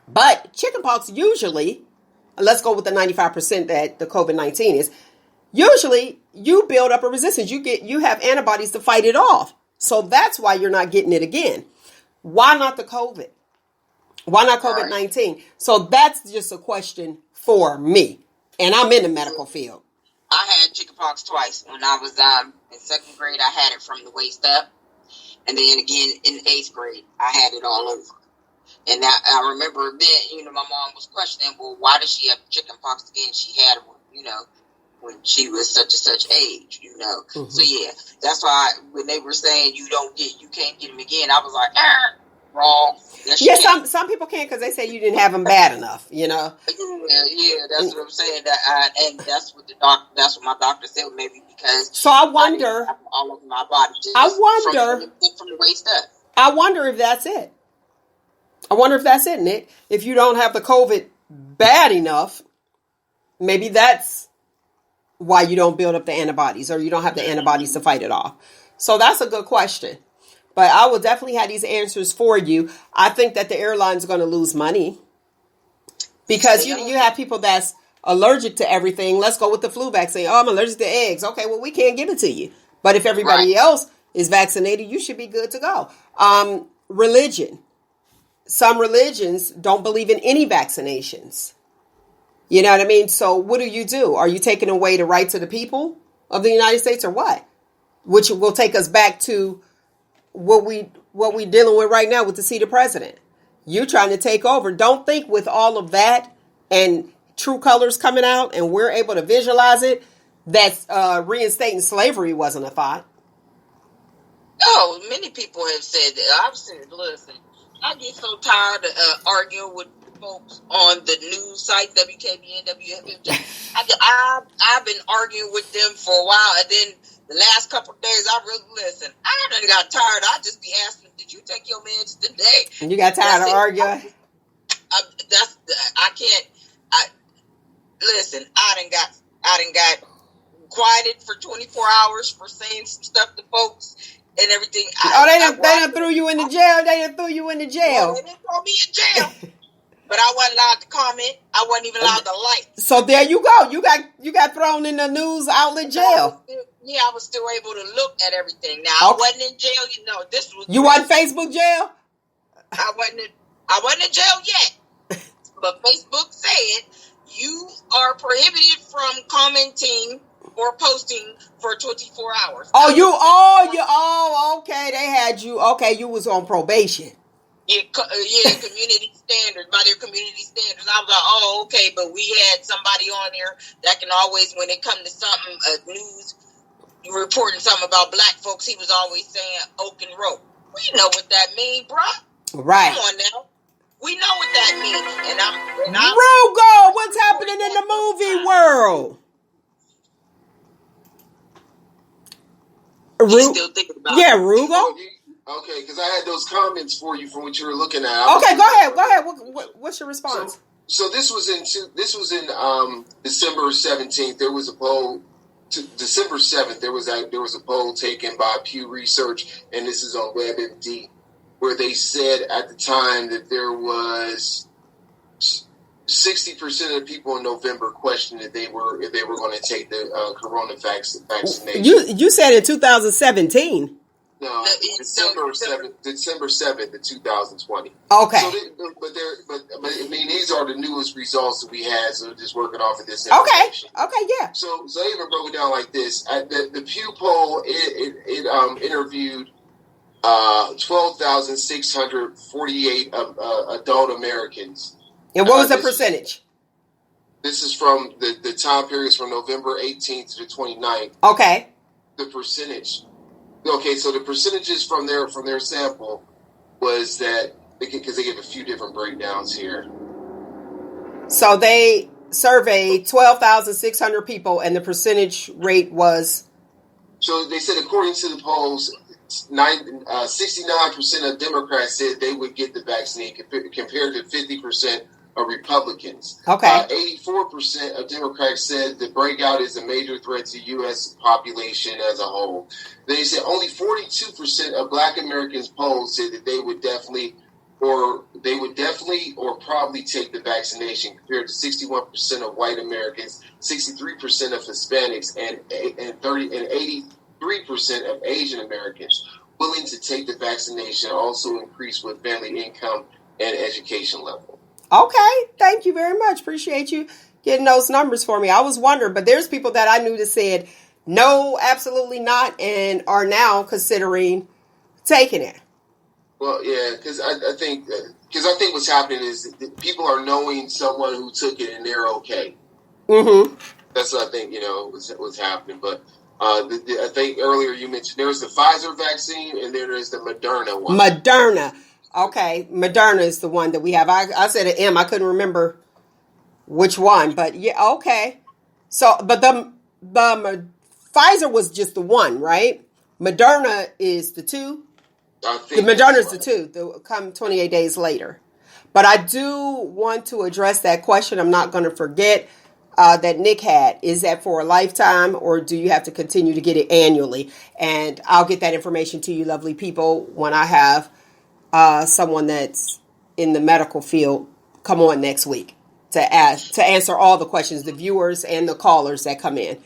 But chickenpox usually, let's go with the 95% that the COVID-19 is, usually you build up a resistance. You have antibodies to fight it off. So that's why you're not getting it again. Why not the COVID? Why not COVID-19? So that's just a question for me. And I'm in the medical field. I had chickenpox twice. When I was in 2nd grade, I had it from the waist up. And then again in 8th grade, I had it all over. And I remember then, my mom was questioning, well, why does she have chickenpox again? She had one, when she was such and such age, Mm-hmm. So yeah, that's why when they were saying you can't get them again, I was like, wrong. Yes, some people can't because they say you didn't have them bad enough, Yeah, that's what I'm saying. And that's what that's what my doctor said, maybe because. So I wonder. All over my body. I wonder from the waist up. I wonder if that's it. I wonder if that's it, Nick. If you don't have the COVID bad enough, maybe that's why you don't build up the antibodies or you don't have the antibodies to fight it off. So that's a good question. But I will definitely have these answers for you. I think that the airlines are going to lose money because you have people that's allergic to everything. Let's go with the flu vaccine. Oh, I'm allergic to eggs. Okay, well, we can't give it to you. But if everybody else is vaccinated, you should be good to go. Religion. Some religions don't believe in any vaccinations. You know what I mean? So what do? Are you taking away the rights of the people of the United States or what? Which will take us back to what we dealing with right now with the seat of president. You're trying to take over. Don't think with all of that and true colors coming out and we're able to visualize it that reinstating slavery wasn't a thought. Oh, many people have said that. I've said, listen, I get so tired of arguing with folks on the news site, WKBN, WFMJ. I've been arguing with them for a while, and then the last couple of days, I really listen. I done got tired. I just be asking, did you take your meds today? And you got tired of arguing? I can't. Listen, I done got quieted for 24 hours for saying some stuff to folks and everything. They done threw you in the jail. They done threw you in the jail. Well, they didn't throw me in jail. But I wasn't allowed to comment. I wasn't even allowed to like. So there you go. You got thrown in the news outlet jail. I was still able to look at everything. Now I wasn't in jail. This was. You wasn't Facebook jail? I wasn't in jail yet. But Facebook said you are prohibited from commenting or posting for 24 hours. Okay. They had you. Okay, you was on probation. Yeah, community standards, by their community standards. I was like, okay, but we had somebody on there that can always, when it come to something, news, reporting something about black folks, he was always saying oak and rope. We know what that means, bruh. Right. Come on now. We know what that means. And I'm Roogle, what's happening in the movie world? Still thinking about it. Roogle. Okay, because I had those comments for you from what you were looking at. Okay, go ahead. What's your response? So this was in December 17th. There was a poll. December 7th, there was a poll taken by Pew Research, and this is on WebMD, where they said at the time that there was 60% of the people in November questioned if they were going to take the corona vaccination. You said in 2017. No, December 7th, 2020. Okay. So I mean, these are the newest results that we had. So just working off of this information. Okay, yeah. So I even broke it down like this. The Pew poll it interviewed 12,648 adult Americans. And what was the percentage? This is from the time periods from November 18th to the 29th. Okay. The percentage. Okay, so the percentages from their sample was that, because they give a few different breakdowns here. So they surveyed 12,600 people, and the percentage rate was? So they said, according to the polls, 69% of Democrats said they would get the vaccine compared to 50% of Republicans. Okay. 84% of Democrats said the breakout is a major threat to U.S. population as a whole. They said only 42% of Black Americans polled said that they would definitely or probably take the vaccination, compared to 61% of white Americans, 63% of Hispanics, and 83% of Asian Americans willing to take the vaccination. Also increased with family income and education level. Okay, thank you very much. Appreciate you getting those numbers for me. I was wondering, but there's people that I knew that said, no, absolutely not, and are now considering taking it. Well, yeah, because I think what's happening is that people are knowing someone who took it and they're okay. Mm-hmm. That's what I think, what's happening. But I think earlier you mentioned there was the Pfizer vaccine and then there's the Moderna one. Moderna. Okay, Moderna is the one that we have. I said an M. I couldn't remember which one, but yeah, okay. So, but the Pfizer was just the one, right? Moderna is the two. The Moderna is the two. They'll come 28 days later. But I do want to address that question. I'm not going to forget that Nick had. Is that for a lifetime, or do you have to continue to get it annually? And I'll get that information to you, lovely people, when I have someone that's in the medical field come on next week to answer all the questions, the viewers and the callers that come in.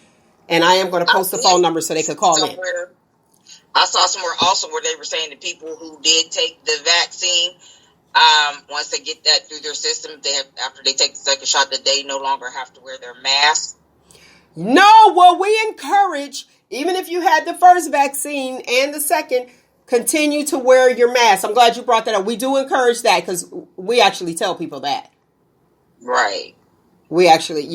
And I am going to post the phone number so they can call in. I saw somewhere also where they were saying that people who did take the vaccine, once they get that through their system, after they take the second shot, that they no longer have to wear their mask. No, well, we encourage, even if you had the first vaccine and the second, continue to wear your mask. I'm glad you brought that up. We do encourage that because we actually tell people that. Right. We actually,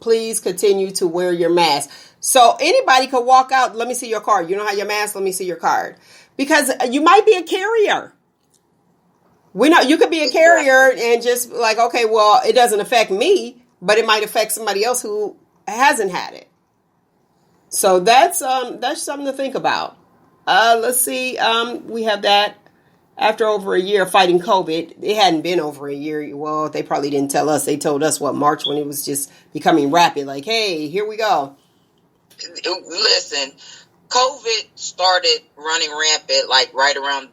please continue to wear your mask. So anybody could walk out. Let me see your card. You don't have your mask? Let me see your card. Because you might be a carrier. We know you could be a carrier and just like, okay, well, it doesn't affect me, but it might affect somebody else who hasn't had it. So that's something to think about. Let's see. We have that. After over a year of fighting COVID, it hadn't been over a year. Well, they probably didn't tell us. They told us, March, when it was just becoming rapid. Like, hey, here we go. Listen, COVID started running rampant like right around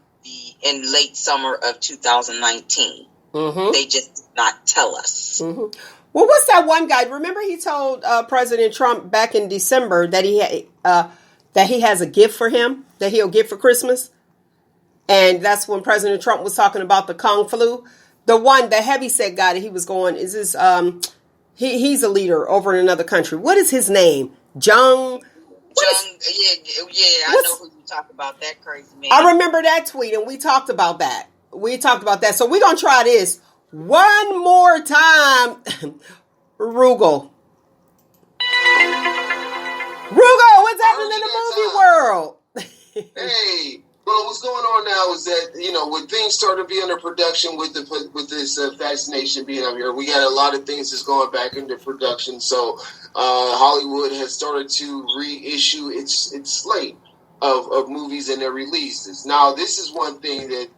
in late summer of 2019. Mm-hmm. They just did not tell us. Mm-hmm. Well, what's that one guy? Remember he told President Trump back in December that he has a gift for him that he'll get for Christmas? And that's when President Trump was talking about the Kung flu. The heavyset guy that he was going, is this, he's a leader over in another country. What is his name? I know who you talk about, that crazy man. I remember that tweet, and we talked about that. So we're going to try this one more time. Roogle, what's happening in the movie world? Hey. Well, what's going on now is that, when things start to be under production with this vaccination being out here, we got a lot of things that's going back into production. So Hollywood has started to reissue its slate of movies and their releases. Now, this is one thing that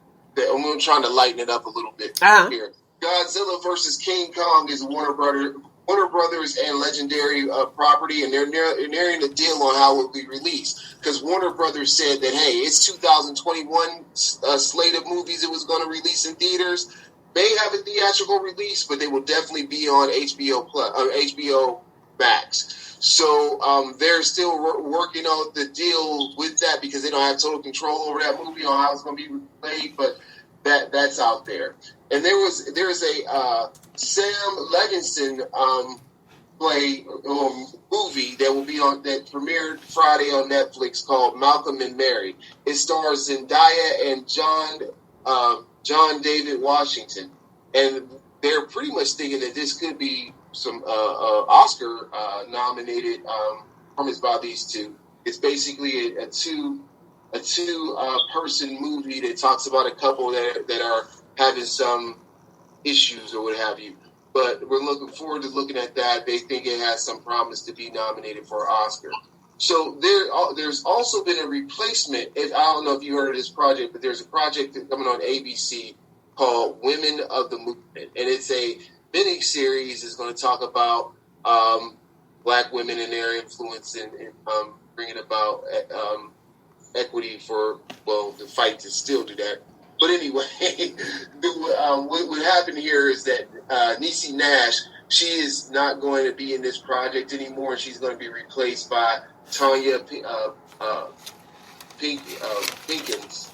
I'm trying to lighten it up a little bit here. Godzilla vs. King Kong is Warner Brothers and Legendary property, and they're nearing a deal on how it will be released. Because Warner Brothers said that, hey, it's 2021 slate of movies it was going to release in theaters. They have a theatrical release, but they will definitely be on HBO Max. So they're still working on the deal with that because they don't have total control over that movie on how it's going to be played, but that's out there. And there's a Sam Levinson movie that premiered Friday on Netflix called Malcolm and Mary. It stars Zendaya and John David Washington, and they're pretty much thinking that this could be some Oscar nominated performance by these two. It's basically a two person movie that talks about a couple that are having some issues or what have you. But we're looking forward to looking at that. They think it has some promise to be nominated for an Oscar. So there's also been a replacement. I don't know if you heard of this project, but there's a project that's coming on ABC called Women of the Movement. And it's a mini series that's going to talk about Black women and their influence in bringing about equity for, the fight to still do that. But anyway, what happened here is that Niecy Nash, she is not going to be in this project anymore. She's going to be replaced by Tanya Pinkins.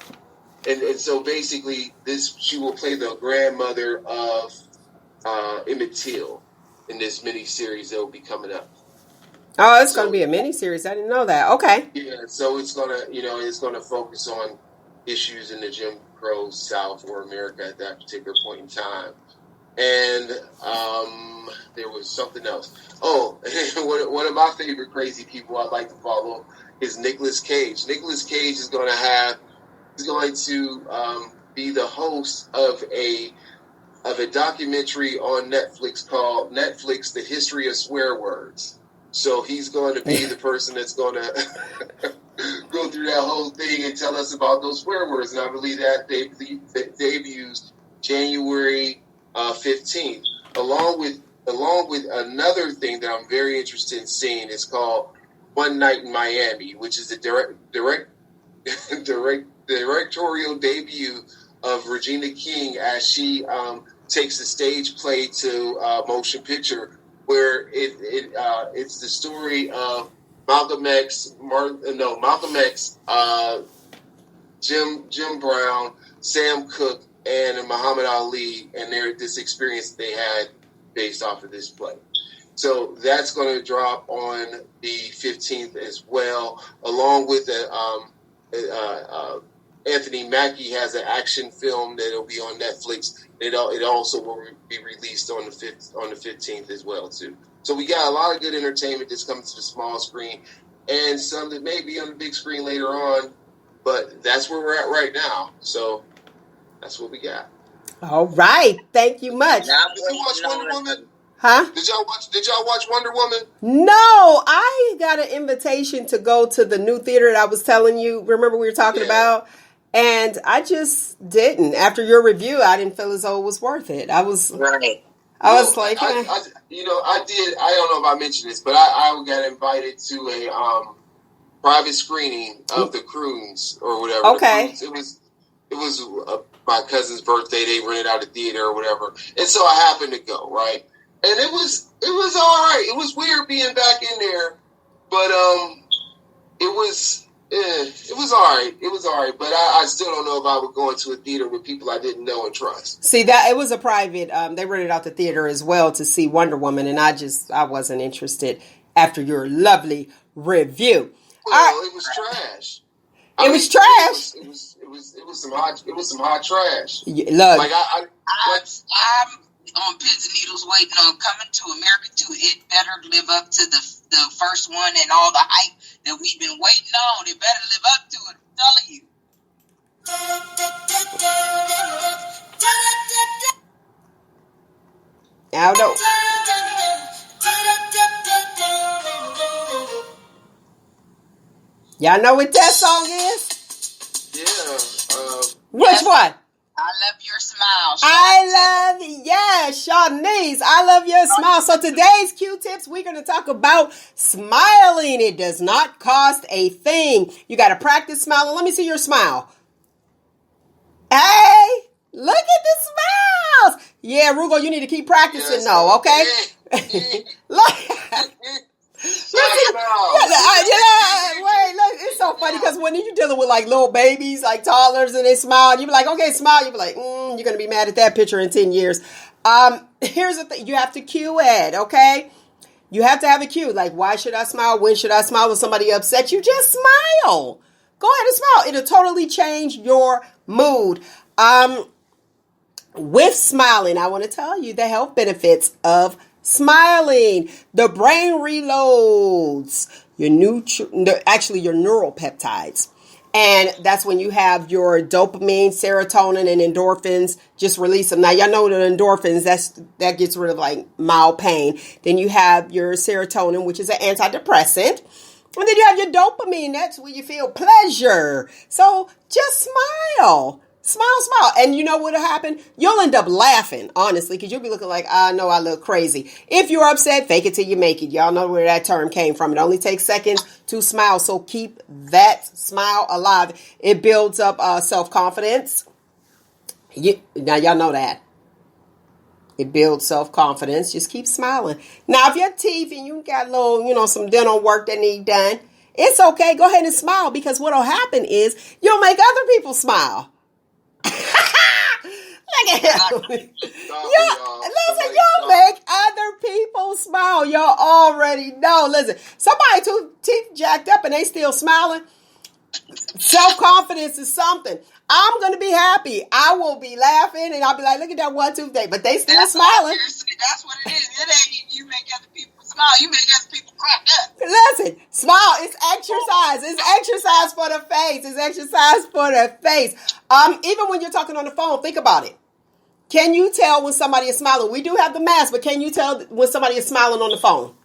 And so basically, she will play the grandmother of Emmett Till. in this mini series that will be coming up. Oh, it's going to be a mini series. I didn't know that. Okay. Yeah, so it's gonna focus on issues in the Jim Crow South or America at that particular point in time. And there was something else. Oh, one of my favorite crazy people I like to follow is Nicolas Cage. Nicolas Cage is going to be the host of a documentary on Netflix called Netflix: The History of Swear Words. So he's going to be the person that's going to go through that whole thing and tell us about those swear words. And I believe that debuts January 15th, along with another thing that I'm very interested in seeing. It's called One Night in Miami, which is the directorial debut of Regina King as she takes the stage play to motion picture, where it's the story of Malcolm X, Jim Brown, Sam Cooke, and Muhammad Ali, and this experience they had based off of this play. So that's going to drop on the 15th as well, along with Anthony Mackie has an action film that'll be on Netflix. It also will be released on the 15th as well too. So we got a lot of good entertainment that's coming to the small screen, and some that may be on the big screen later on. But that's where we're at right now. So that's what we got. All right, thank you much. Did you watch Wonder Woman? Huh? Did y'all watch Wonder Woman? No, I got an invitation to go to the new theater that I was telling you. Remember we were talking about? And I just didn't. After your review, I didn't feel as though it was worth it. I was like, I did. I don't know if I mentioned this, but I got invited to a private screening of The Croons or whatever. Okay. It was my cousin's birthday. They rented out a theater or whatever, and so I happened to go. Right, and it was all right. It was weird being back in there, but it was all right. It was all right, but I still don't know if I would go into a theater with people I didn't know and trust. See, that it was a private. They rented out the theater as well to see Wonder Woman, and I wasn't interested after your lovely review. Well, it was trash. It was trash. It was some hot trash. Look, like I'm on pins and needles waiting on Coming to America 2. It better live up to the first one and all the hype that we've been waiting on. It better live up to it. I'm telling you. Aldo. Y'all know what that song is? Yeah. Which one? I love your smile. Shawnees. I love your smile. So today's Q-tips, we're going to talk about smiling. It does not cost a thing. You got to practice smiling. Let me see your smile. Hey, look at the smiles. Yeah, Roogle, you need to keep practicing though, okay? Look. Look, it's so funny because when you're dealing with like little babies, like toddlers, and they smile, you be like, okay, smile. You be like, you're gonna be mad at that picture in 10 years. Here's the thing: you have to cue it, okay? You have to have a cue. Like, why should I smile? When should I smile? When somebody upset you, just smile. Go ahead and smile. It'll totally change your mood. With smiling, I want to tell you the health benefits of smiling. The brain reloads your neural peptides. And that's when you have your dopamine, serotonin, and endorphins just release them. Now, y'all know the endorphins, that gets rid of like mild pain. Then you have your serotonin, which is an antidepressant. And then you have your dopamine. That's where you feel pleasure. So just smile. Smile. And you know what'll happen? You'll end up laughing, honestly, because you'll be looking like, I know I look crazy. If you're upset, fake it till you make it. Y'all know where that term came from. It only takes seconds to smile. So keep that smile alive. It builds up self-confidence. Now, y'all know that. It builds self-confidence. Just keep smiling. Now, if your teeth and you got a little, some dental work that need done, it's okay. Go ahead and smile, because what'll happen is you'll make other people smile. Look at him. Listen, y'all make other people smile. Y'all already know. Listen, somebody teeth jacked up and they still smiling. Self-confidence is something. I'm going to be happy. I will be laughing and I'll be like, look at that one tooth day. But they still smiling. That's what it is. It ain't you make other people smile. You make other people crack up. Listen, smile. It's exercise. It's exercise for the face. It's exercise for the face. Even when you're talking on the phone, think about it. Can you tell when somebody is smiling? We do have the mask, but can you tell when somebody is smiling on the phone?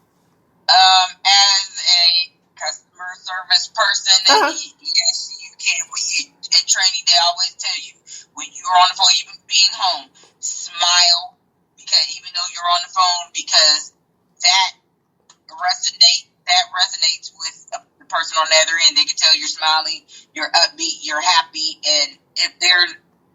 As a customer service person, yes, you can. When you in training, they always tell you when you're on the phone, even being home, smile, because even though you're on the phone, because that resonates with the person on the other end. They can tell you're smiling, you're upbeat, you're happy, and if they're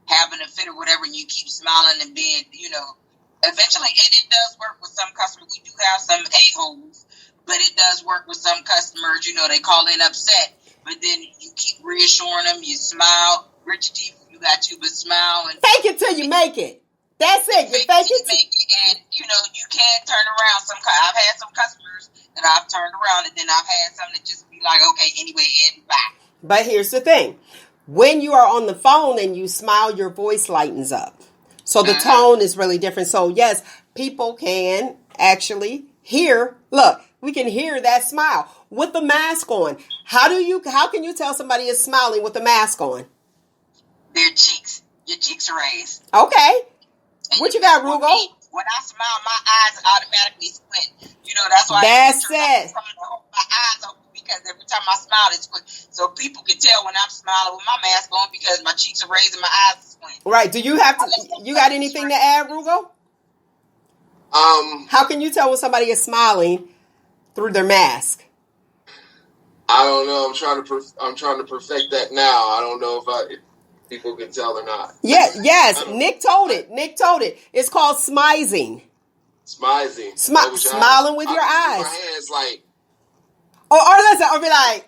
having a fit or whatever, and you keep smiling and being, eventually, and it does work with some customers. We do have some a-holes, but it does work with some customers. They call in upset, but then you keep reassuring them. You smile, grit your teeth. You got to, but smile and fake it till you make it. That's it. You fake it, make it, and you can turn around. I've had some customers that I've turned around, and then I've had some that just be like, okay, anyway, and bye. But here's the thing. When you are on the phone and you smile, your voice lightens up. So the tone is really different. So yes, people can actually hear. Look, we can hear that smile with the mask on. How can you tell somebody is smiling with the mask on? Your cheeks are raised. Okay. And what you got, Roogle? When I smile, my eyes automatically squint. That's why that's it. I'm trying to hold my eyes open, because every time I smile, it's quick. So people can tell when I'm smiling with my mask on, because my cheeks are raised and my eyes are squinting. Right. Do you got anything to add, Roogle? How can you tell when somebody is smiling through their mask? I don't know. I'm trying to perfect that now. I don't know if people can tell or not. Yeah. Yes. Nick told it. It's called smizing. Smizing. Smiling with your eyes. My hands like. Or listen, or be like,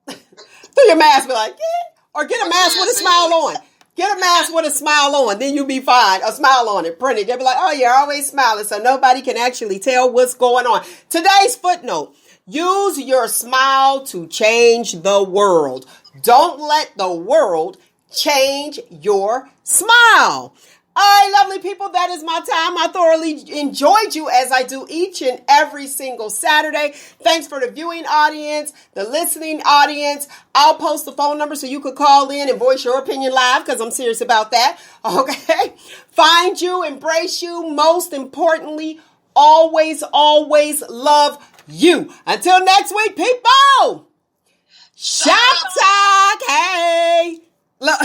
through your mask, be like, yeah. Or get a mask with a smile on. Get a mask with a smile on, then you'll be fine. A smile on it, print it. They'll be like, oh, you're always smiling, so nobody can actually tell what's going on. Today's footnote: use your smile to change the world. Don't let the world change your smile. All right, lovely people, that is my time. I thoroughly enjoyed you, as I do each and every single Saturday. Thanks for the viewing audience, the listening audience. I'll post the phone number so you could call in and voice your opinion live, because I'm serious about that. Okay? Find you, embrace you. Most importantly, always, always love you. Until next week, people. Shop talk. Hey. Look.